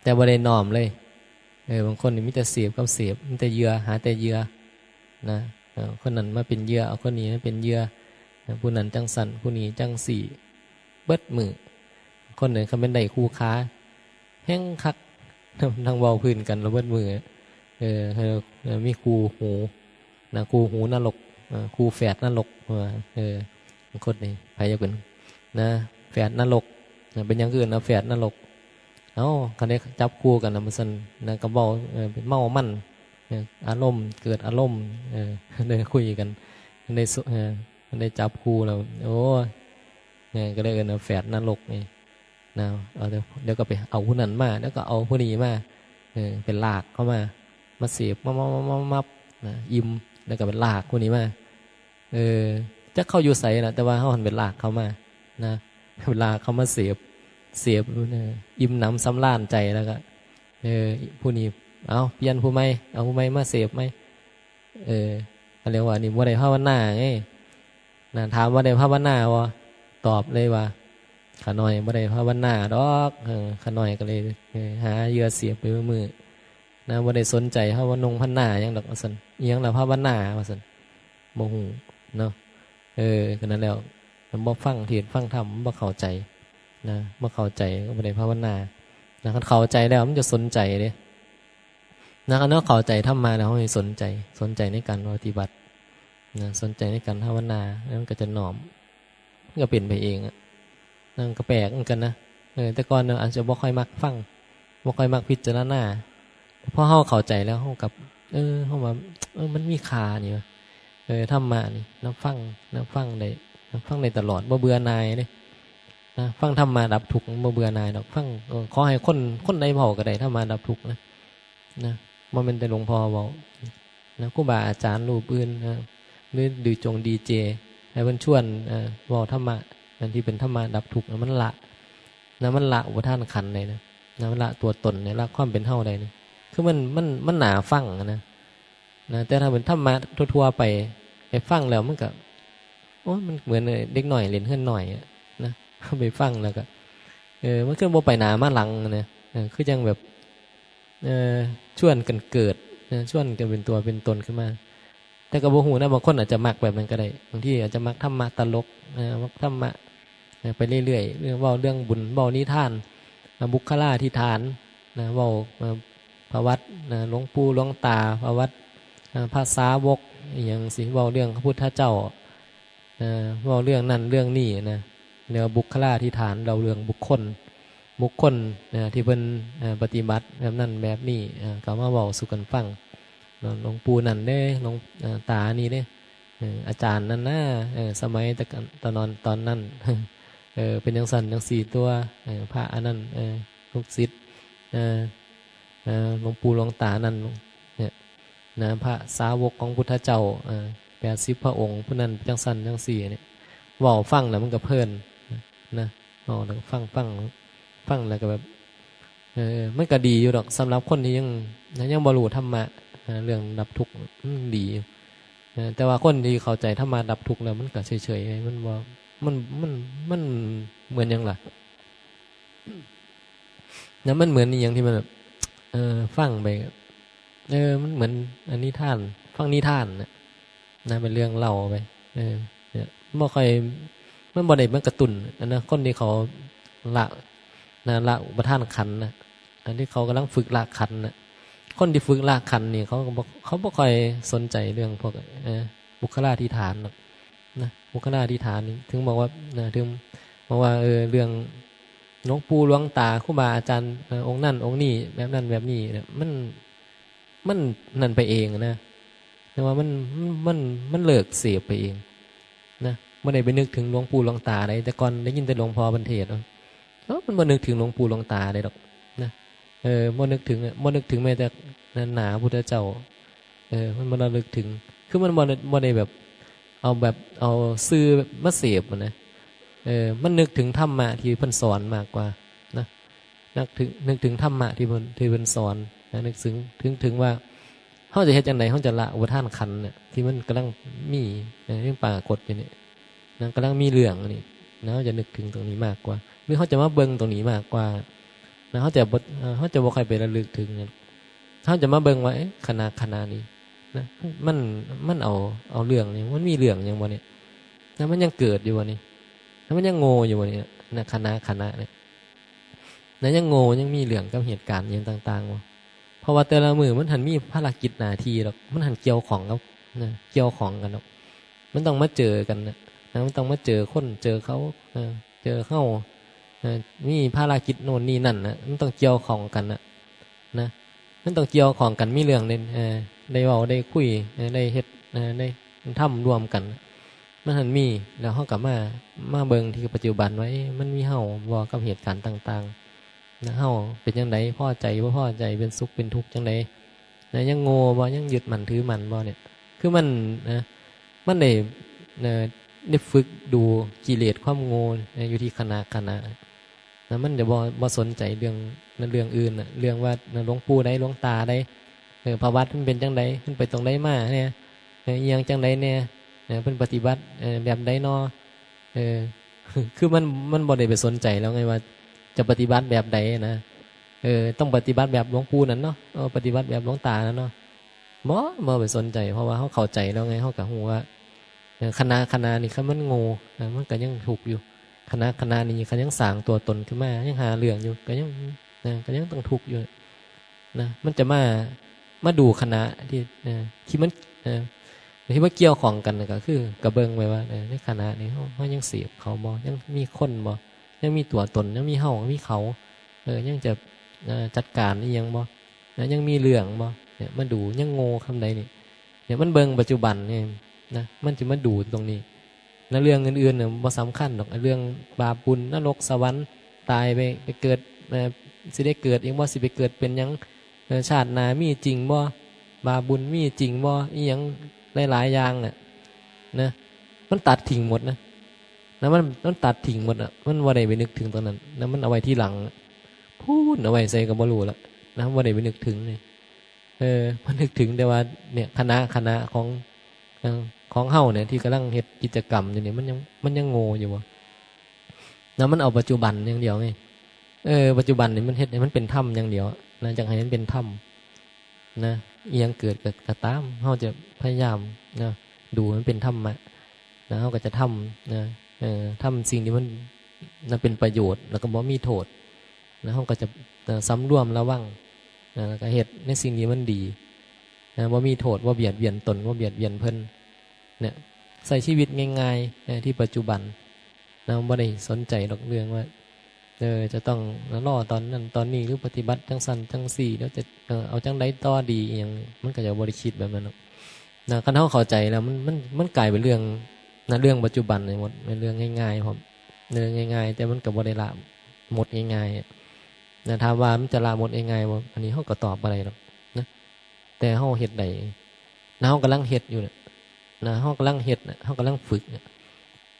แต่บ่ได้น้อมเลยบางคนนี่มีแต่เสพกับเสพมีแต่เหยื่อหาแต่เหยื่อนะคนนั้นมาเป็นเหยื่อเอาคนนี้มาเป็นเหยื่อผู้นั้นจังสั่นผู้นี้จังสี่เบิดมือคนหนึ่งเขาเป็นได้คู่ค้าแห้งคักทางเว้าพื้นกันแล้วเบิดมือมีคู่หูนะคู่หูนรกคู่แฝดนรกคนนี้ใครจะเป็นนะแฝดนรกเป็นอย่างอื่นนะแฝดนรกคันได้จับคู่กันนะมันสั่นนะก็เว้าเป็นเมามันอารมณ์เกิดอารมณ์ได้คุยกันได้จับคู่แล้วโอ้ก็ได้เอิ้นแฝดนรกนี่นะเดี๋ยวก็ไปเอาผู้นั้นมาแล้วก็เอาผู้นี้มาเป็นลากเข้ามาเสียบมาอิ่มแล้วก็เป็นลากผู้นี้มาจะเข้าอยู่ใส่นะแต่ว่าเขาหันเป็นลากเข้ามานะเป็นลากเข้ามาเสียบอิ่มหนำสำราญใจแล้วก็ผู้นี้เอาเปลี่ยนผู้ใหม่เอาผู้ใหม่มาเสียบไหมเรียกว่านี่บ่ได้ภาวนาไงนะถามว่าได้ภาวนาบ่ตอบเลยว่าขาน้อยบ่ได้ภาวนาดอกขาน้อยก็เลยหาเหยื่อเสียบไปมือ นะบ่ได้สนใจเฮาว่านงพันหน้าหยังดอกว่าซั่นอีหยังล่ะภาวนาว่าซั่นบ่ฮู้เนาะก็นั่นแล้วมันบ่ฟังเทศน์ฟังธรรมบ่เข้าใจนะบ่เข้าใจก็บ่ได้ภาวนานะคันเข้าใจแล้วมันจะสนใจเด้นะคันเข้าใจธรรมะแล้วเฮาให้สนใจในการปฏิบัตินะสนใจในการภาวนาแล้วมันก็จะน้อมมันก็เป็นไปเองอ่ะนั่นก็แปลกเหมือนกันนะแต่ก่อนเนี่ยอาจจะบ่ค่อยมักฟังบ่ค่อยมักพิจารณาพอเฮาเข้าใจแล้วเฮากับเฮาว่ามันมีค่านี่วะธรรมะนี่นับฟังได้นับฟังได้ตลอดบ่เบื่อหน่ายเด้นะฟังธรรมะดับทุกข์บ่เบื่อหน่ายดอกฟังขอให้คนใดเว้าก็ได้ธรรมะดับทุกข์นะบ่แม่นแต่หลวงพ่อเว้านะครูบาอาจารย์รูปอื่นหรือดีเจให้เพิ่นชวนเว้าธรรมะอันที่เป็นธรรมะดับทุกข์มันละอุปทานขันธ์ได้นะมันละตัวตนเนี่ยละความเป็นเฮาได้นะคือมันหนาฟังนะแต่ถ้าเป็นธรรมะทั่วๆไปฟังแล้วมันก็โอ้มันเหมือนเด็กหน่อยเล่นเฮือนหน่อยนะไปฟังแล้วก็มันคือบ่ไปหนามาหลังนะคือจังแบบชวนกันเกิดชวนกันเป็นตัวเป็นตนขึ้นมาแต่ก็บ่ฮู้นะบางคนอาจจะมักแบบนั้นก็ได้บางทีอาจจะมักธรรมะตลกมักธรรมะไปเรื่อยๆเรื่องเว้าเรื่องบุญเว้านิทานบุคลาธิฐานนะเว้าประวัติหลวงปู่หลวงตาประวัติภาษาวกอย่างสิเว้าเรื่องพระพุทธเจ้าเว้าเรื่องนั่นเรื่องนี้นะเรื่องบุคลาธิฐานเราเรื่องบุคคลที่เพิ่นปฏิบัติแบบนั้นแบบนี้ก็มาเว้าสู่กันฟังหลวงปู่นั่นเด้หลวงตานี่เด้อาจารย์นั่นนะสมัยตอนนั้นเป็นจังซั่นจัง4ตัวพระอันนั้นลูกศิษย์หลวงปู่หลวงตานั่นเนี่ยนะพระสาวกของพุทธเจ้า80พระองค์ผู้นั้นจังซั่นจัง4เนี่ยเว้าฟังแล้วมันก็เพลินนะแล้วฟังแล้วก็แบบมันก็ดีอยู่ดอกสำหรับคนที่ยังบ่รู้ธรรมะเรื่องดับทุกข์ดีแต่ว่าคนที่เข้าใจธรรมะดับทุกข์แล้วมันก็เฉยๆมันบ่มันเหมือนหยังล่ะแล้วมันเหมือนอย่างที่มันแบบฟังไปมันเหมือนอันนิทานฟังนิทานนะเป็นเรื่องเล่าไปเนี่ยบ่ค่อยมันบ่ได้มันกระตุ้นนะคนที่เขาละอุปทานขันธ์นะอันที่เขากำลังฝึกละขันธ์นะคนที่ฝึกละขันธ์นี่เขาบ่ค่อยสนใจเรื่องพวกบุคลาธิฐานหรอกนะบุคลาธิฐานนี่ถึงบอกว่าถึงบอกว่าเรื่องหลวงปู่หลวงตาครูบาอาจารย์องค์นั่นองค์นี้แบบนั้นแบบนี้เนี่ยมันนั่นไปเองนะแต่ว่ามันเลิกเสพไปเองนะไม่ได้ไปนึกถึงหลวงปู่หลวงตาได้แต่ก่อนได้ยินแต่หลวงพ่อบรรเทศมันบ่นึกถึงหลวงปู่หลวงตาได้ดอกนะบ่นึกถึงแม้แต่หนาพุทธเจ้ามันบ่ระลึกถึงคือมันบ่ได้แบบเอาซื่อมาเสพนะมันนึกถึงธรรมะที่เพิ่นสอนมากกว่านะนึกถึงธรรมะที่เพิ่นสอนนะนึกถึงว่าเฮาจะเฮ็ดจังได๋เฮาจะละอุปทานขันธ์น่ะที่มันกำลังมีเรื่องปรากฏอยู่นี่นั่นกำลังมีเรื่องนี่นะเฮาจะนึกถึงตรงนี้มากกว่าหรือเฮาจะมาเบิ่งตรงนี้มากกว่านะเฮาจะบ่ค่อยไประลึกถึงเฮาจะมาเบิ่งว่าขณะนี้นะมันเอาเรื่องนี่มันมีเรื่องหยังบ่เนี่ยแล้วมันยังเกิดอยู่บ่นี่แล้วมันยังโง่อยู่บ่เนี่ยนะขณะเนี่ยแล้วยังโง่ยังมีเรื่องกับเหตุการณ์อย่างต่างๆบ่เพราะว่าแต่ละมือมันหันมีภารกิจหน้าที่หรอกมันหันเกี่ยวของกับนะเกี่ยวของกันหรอกมันต้องมาเจอกันนะมันต้องมาเจอคนเจอเขาเจอเข้ามีภารกิจโน่นนี่นั่นนะมันต้องเกี่ยวของกันนะมันต้องเกี่ยวของกันมีเรื่องได้เว้าได้คุยได้เฮ็ดได้ทำรวมกันมันหันมีแล้วเฮากลับมาเบิ่งที่ปัจจุบันไว้มันมีเฮาบ่กับเหตุการณ์ต่างๆนะเฮาเป็นจังไดพอใจบ่พอใจเป็นสุขเป็นทุกข์จังไดนะยังโง่บ่ยังยึดมั่นถือมั่นบ่เนี่ยคือมันได้ฝึกดูกิเลสความโง่อยู่ที่ขณะนะมันจะบ่สนใจเรื่องอื่นน่ะเรื่องว่าหลวงปู่ได้หลวงตาได้ภาวัตมันเป็นจังไดมันไปตรงไดมาเนี่ยอีหยังจังไดเนี่ยเพิ่นปฏิบัติแบบใดน้อคือมันบ่ได้ไปสนใจแล้วไงว่าจะปฏิบัติแบบใดนะ ต้องปฏิบัติแบบหลวงปู่นั่นเนาะปฏิบัติแบบหลวงตานั่นเนาะบ่ไปสนใจเพราะว่าเขาเข้าใจแล้วไงเขาก็ฮู้ว่าคณะนี่คันมันโง่มันก็ยังถูกอยู่คณะนี้คันยังสร้างตัวตนขึ้นมายังหาเรื่องอยู่ก็ยังต้องทุกข์อยู่นะมันจะมาดูคณะที่มันที่ว่าเกี่ยวของกันก็คือกระเบิงไว้ว่าในคณะนี้เขายังเสียบเขาบ่ยังมีคนบ่ยังมีตัวตนยังมีเฮามีเขายังจะจัดการอีหยังบ่ยังมีเรื่องบ่เนี่ยมาดูยังโง่คำใดนี่เนี่ยมันเบิงปัจจุบันนี่นะมันจะมาดูตรงนี้แล้วเรื่องอื่นๆเนี่ยบ่สำคัญหรอกเรื่องบาปบุญนรกสวรรค์ตายไปเกิดสิได้เกิดเองบ่สิไปเกิดเป็นหยังชาติหน้ามีจริงบ่บาปบุญมีจริงบ่อีหยังหลายๆอย่างน่ะนะมันตัดทิ้งหมดนะมันตัดทิ้งหมดอ่ะมันบ่ได้ไปนึกถึงตรงนั้นนะมันเอาไว้ที่หลังพูดเอาไว้ใส่ก็บ่รู้ละนะบ่ได้ไปนึกถึงนี่มันนึกถึงแต่ว่าเนี่ยคณะของเฮาเนี่ยที่กำลังเฮ็ดกิจกรรมอยู่นี่มันยังโง่อยู่บ่นะมันเอาปัจจุบันอย่างเดียวไงปัจจุบันนี่มันเฮ็ดให้มันเป็นธรรมอย่างเดียวนะจังให้มันเป็นธรรมนะอีหยังเกิดก็ตามเฮาจะพยายามนะดูมันเป็นธรรมะนะเฮาก็จะทำนะทำสิ่งที่มันเป็นประโยชน์แล้วก็บ่มีโทษนะเฮาก็จะสำรวมระวังนะแล้วก็เฮ็ดในสิ่งที่มันดีนะบ่มีโทษบ่เบียดเบียนตนบ่เบียดเบียนเพิ่นเนี่ยใส่ชีวิตง่ายๆที่ปัจจุบันนะบ่ได้สนใจดอกเรื่องว่าจะต้องรอตอนนั้นตอนนี้หรือปฏิบัติจังสั่นจังสี่แล้วจะเอาจังใดต่อดีอย่างมันก็จะบ่ได้คิดแบบนั้นนะคันเฮาเข้าใจแล้วมันกลายเป็นเรื่องนะเรื่องปัจจุบันในหมดเป็นเรื่องง่ายๆครับเรื่องง่ายๆแต่มันก็บ่ได้ละหมดง่ายๆนะถามว่ามันจะละหมดง่ายๆบ่อันนี้เฮาก็ตอบบ่ได้หรอกนะแต่เฮาเฮ็ดได้นะเฮากำลังเฮ็ดอยู่นะเฮากำลังเฮ็ดนะเฮากำลังฝึกน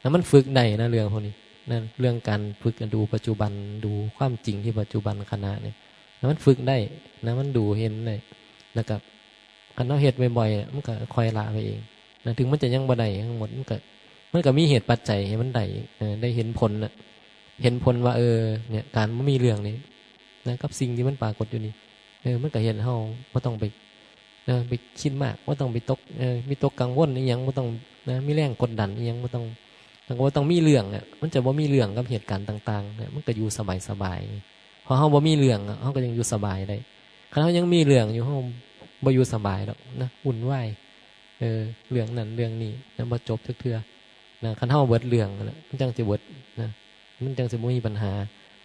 ะมันฝึกได้นะเรื่องพวกนี้นั่นเรื่องการฝึกดูปัจจุบันดูความจริงที่ปัจจุบันขณะเนี่ยมันฝึกได้นะมันดูเห็นได้แล้วก็คันเราเฮ็ดบ่อยๆมันก็ค่อยละไปเองนะถึงมันจะยังบ่ได้ทั้งหมดมันก็มีเหตุปัจจัยให้มันได้เห็นผลน่ะเห็นผลว่าเนี่ยการบ่มีเรื่องนี้นะกับสิ่งที่มันปรากฏอยู่นี่มันก็เห็นเฮาบ่ต้องไปคิดมากบ่ต้องไปตกมีตกกังวลอีหยังบ่ต้องนะมีแรงกดดันอีหยังบ่ต้องมีเรื่องอ่ะมันจะบ่มีเรื่องกับเหตุการณ์ต่างๆเนี่ยมันก็อยู่สบายๆพอเฮาบ่มีเรื่องเฮาก็ยังอยู่สบายได้คันเฮายังมีเรื่องอยู่เฮาบ่อยู่สบายดอกนะวุ่นวายเรื่องนั้นเรื่องนี้นะบ่จบจักเทื่อนะคันเฮาเบิดเรื่องนะมันจังสิเบิดนะมันจังสิบ่มีปัญหา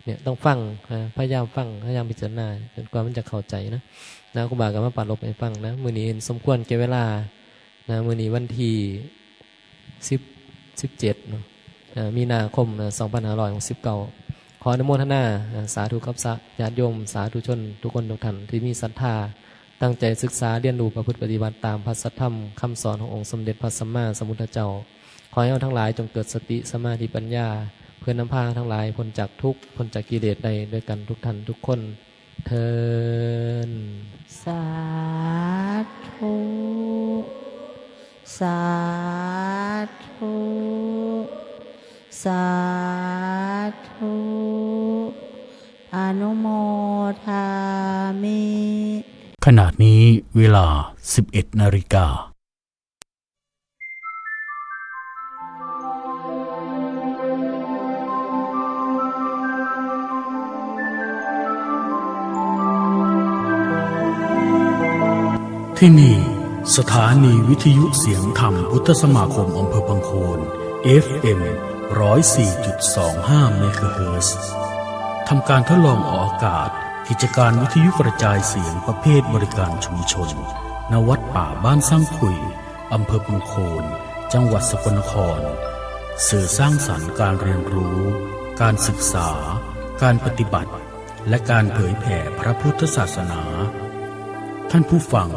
เนี่ยต้องฟังพยายามฟังพยายามพิจารณาจนกว่ามันจะเข้าใจนะครูบาก็มาปรารภให้ฟังนะมื้อนี้สมควรแก่เวลานะมื้อนี้วันที่17เนาะมีนาคม2569ขออนุโมทนาสาธุกับญาติโยมสาธุชนทุกคนทุกท่านที่มีศรัทธาตั้งใจศึกษาเรียนรู้ประพฤติปฏิบัติตามพระสัทธรรมคำสอนขององค์สมเด็จพระสัมมาสัมพุทธเจ้าขอให้เราทั้งหลายจงเกิดสติสมาธิปัญญาเพื่อนำพาทั้งหลายพ้นจากทุกข์พ้นจากกิเลสใดด้วยกันทุกท่านทุกคนเทอญสาธุสาธุสาธุอนุโมทามิขณะนี้เวลา 11 นาฬิกาที่นี่สถานีวิทยุเสียงธรรมพุทธสมาคมอำเภอพังโคน FM 104.25 เมกะเฮิรตซ์ทำการทดลองออกอากาศกิจการวิทยุกระจายเสียงประเภทบริการชุมชนณ วัดป่าบ้านสร้างขุยอำเภอพังโคนจังหวัดสกลนครสื่อสร้างสรรค์การเรียนรู้การศึกษาการปฏิบัติและการเผยแผ่พระพุทธศาสนาท่านผู้ฟัง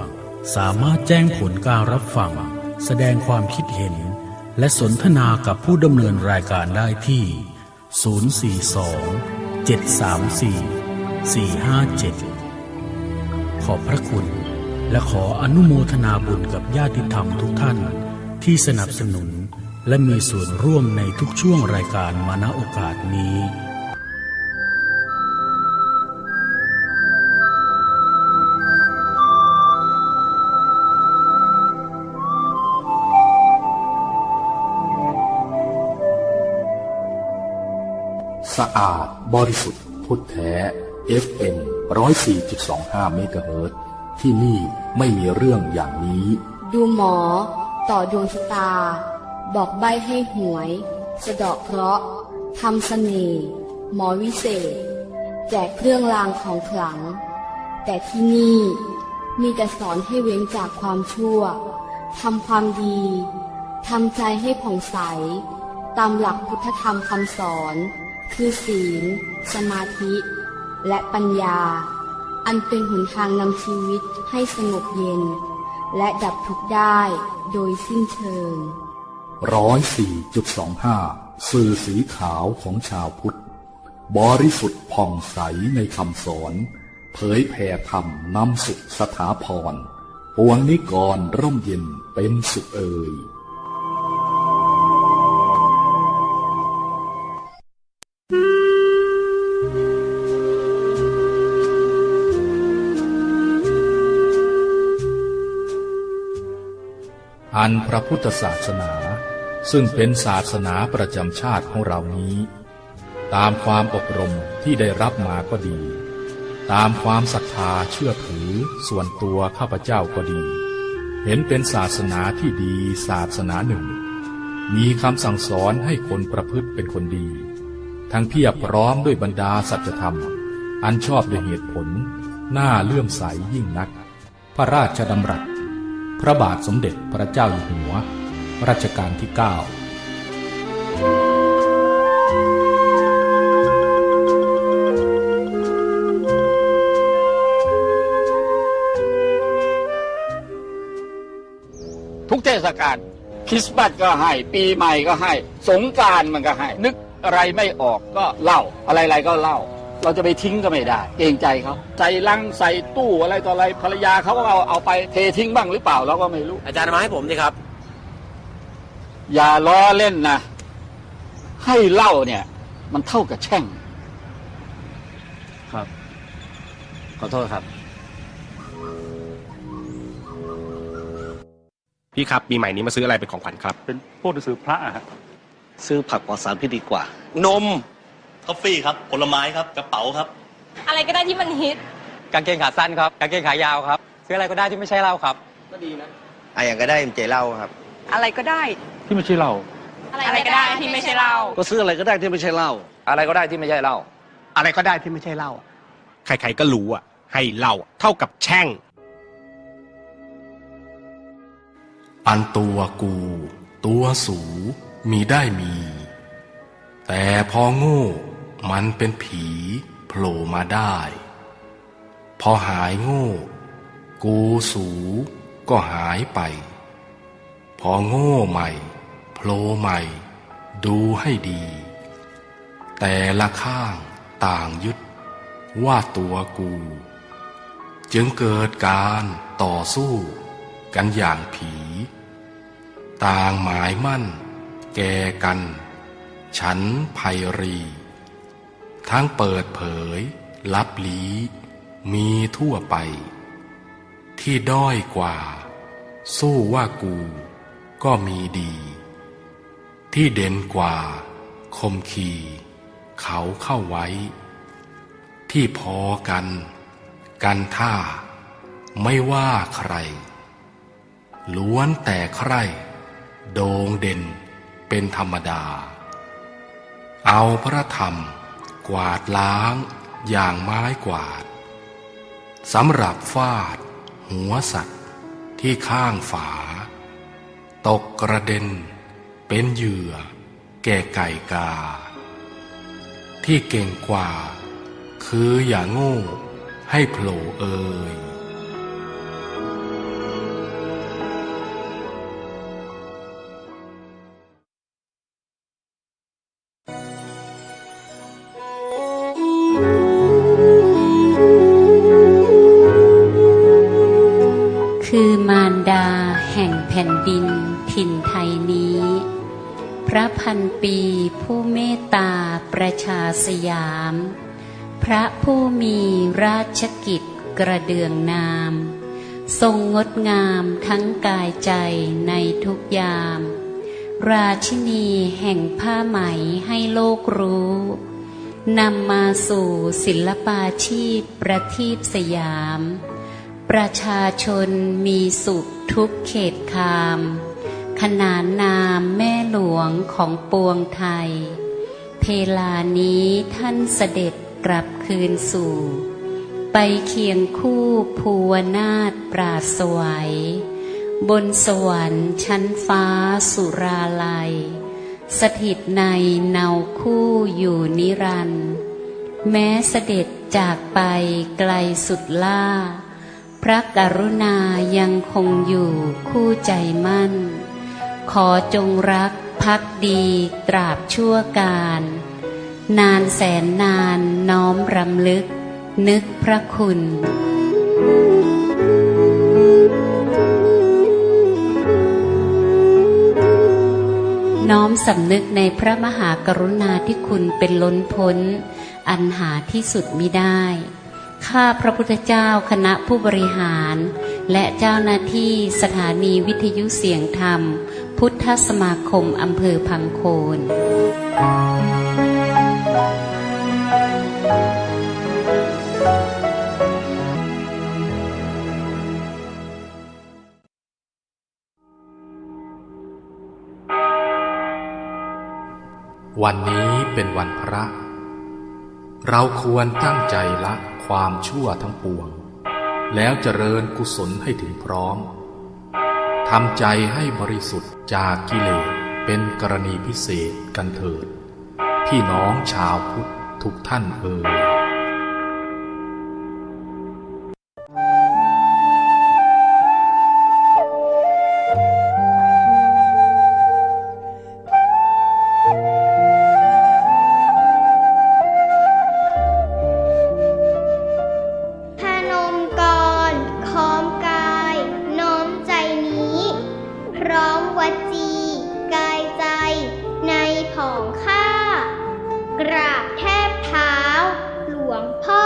สามารถแจ้งผลการรับฟังแสดงความคิดเห็นและสนทนากับผู้ดำเนินรายการได้ที่ 042-734-457 ขอบพระคุณและขออนุโมทนาบุญกับญาติธรรมทุกท่านที่สนับสนุนและมีส่วนร่วมในทุกช่วงรายการมาณโอกาสนี้ สะอาดบริสุทธิ์พุทธแท้ FM 104.25 เมกะเฮิรตซ์ที่นี่ไม่มีเรื่องอย่างนี้ ดูหมอต่อดวงชะตาบอกใบ้ให้หวยสะเดาะเคราะห์ทำเสน่ห์หมอวิเศษแจกเครื่องรางของขลังแต่ที่นี่มีแต่สอนให้เว้นจากความชั่วทำความดีทำใจให้ผ่องใสตามหลักพุทธธรรมคำสอนคือศีลสมาธิและปัญญาอันเป็นหนทางนำชีวิตให้สงบเย็นและดับทุกข์ได้โดยสิ้นเชิง 104.25 สื่อสีขาวของชาวพุทธบริสุทธิ์ผ่องใสในคำสอนเผยแผ่ธรรมนำสุขสถาพรปวงนิกรร่มเย็นเป็นสุขเอ่ยอันพระพุทธศาสนาซึ่งเป็นศาสนาประจำชาติของเรานี้ตามความอบรมที่ได้รับมาก็ดีตามความศรัทธาเชื่อถือส่วนตัวข้าพเจ้าก็ดีเห็นเป็นศาสนาที่ดีศาสนาหนึ่งมีคำสั่งสอนให้คนประพฤติเป็นคนดีทั้งเพียบพร้อมด้วยบรรดาสัจธรรมอันชอบด้วยเหตุผลน่าเลื่อมใสยิ่งนักพระราชดำรัสพระบาทสมเด็จพระเจ้าอยู่หัวรัชกาลที่ 9ทุกเทศกาลคริสต์มาสก็ให้ปีใหม่ก็ให้สงกรานต์มันก็ให้นึกอะไรไม่ออกก็เล่าอะไรๆก็เล่าเราจะไปทิ้งก็ไม่ได้เกรงใจเขาใส่ลังใส่ตู้อะไรต่ออะไรภรรยาเขาก็เอาไปเททิ้งบ้างหรือเปล่าเราก็ไม่รู้อาจารย์มาให้ผมสิครับอย่าล้อเล่นนะให้เล่าเนี่ยมันเท่ากับแช่งครับขอโทษครับพี่ครับปีใหม่นี้มาซื้ออะไรเป็นของขวัญครับเป็นพวกหนังสือพระอะซื้อผักปลอดสารพิษดีกว่านมกาแฟครับผลไม้ครับกระเป๋าครับอะไรก็ได้ที่มันฮิตกางเกงขาสั้นครับกางเกงขายาวครับซื้ออะไรก็ได้ที่ไม่ใช่เหล้าครับก็ดีนะอย่างก็ได้เจเหล้าครับอะไรก็ได้ที่ไม่ใช่เหล้าอะไรก็ได้ที่ไม่ใช่เหล้าก็ซื้ออะไรก็ได้ที่ไม่ใช่เหล้าอะไรก็ได้ที่ไม่ใช่เหล้าอะไรก็ได้ที่ไม่ใช่เหล้าใครๆก็รู้อ่ะให้เหล้าเท่ากับแช่งอันตัวกูตัวสูมีได้มีแต่พอโง่มันเป็นผีโผล่มาได้พอหายโง่กูสูก็หายไปพอโง่ใหม่โผล่ใหม่ดูให้ดีแต่ละข้างต่างยึดว่าตัวกูจึงเกิดการต่อสู้กันอย่างผีต่างหมายมั่นแก่กันฉันไพรีทั้งเปิดเผยลับลี้มีทั่วไปที่ด้อยกว่าสู้ว่ากูก็มีดีที่เด่นกว่าคมขีเขาเข้าไว้ที่พอกันท่าไม่ว่าใครล้วนแต่ใครโด่งเด่นเป็นธรรมดาเอาพระธรรมกวาดล้างอย่างไม้กวาดสำหรับฟาดหัวสัตว์ที่ข้างฝาตกกระเด็นเป็นเหยื่อแก่ไก่กาที่เก่งกว่าคืออย่าโง่ให้โผล่เอ่ยคือมารดาแห่งแผ่นดินถิ่นไทยนี้พระพันปีผู้เมตตาประชาสยามพระผู้มีราชกิจกระเดืองนามทรงงดงามทั้งกายใจในทุกยามราชินีแห่งผ้าไหมให้โลกรู้ นำมาสู่ศิลปาชีพประทีปสยาม ประชาชนมีสุขทุกเขตคามขนานนามแม่หลวงของปวงไทยเพลานี้ท่านเสด็จกลับคืนสู่ ไปเคียงคู่ภูวนาถปราศสวัยบนสวรรค์ชั้นฟ้าสุราลัยสถิตในเนาคู่อยู่นิรันดร์แม้เสด็จจากไปไกลสุดล่าพระกรุณายังคงอยู่คู่ใจมั่นขอจงรักภักดีตราบชั่วกาลนานแสนนานน้อมรำลึกนึกพระคุณน้อมสำนึกในพระมหากรุณาธิคุณเป็นล้นพ้นอันหาที่สุดมิได้ข้าพระพุทธเจ้าคณะผู้บริหารและเจ้าหน้าที่สถานีวิทยุเสียงธรรมพุทธสมาคมอำเภอพังโคนวันนี้เป็นวันพระเราควรตั้งใจละความชั่วทั้งปวงแล้วเจริญกุศลให้ถึงพร้อมทำใจให้บริสุทธิ์จากกิเลสเป็นกรณีพิเศษกันเถิดพี่น้องชาวพุทธทุกท่านเอ่ยกราบแทบเท้าหลวงพ่อ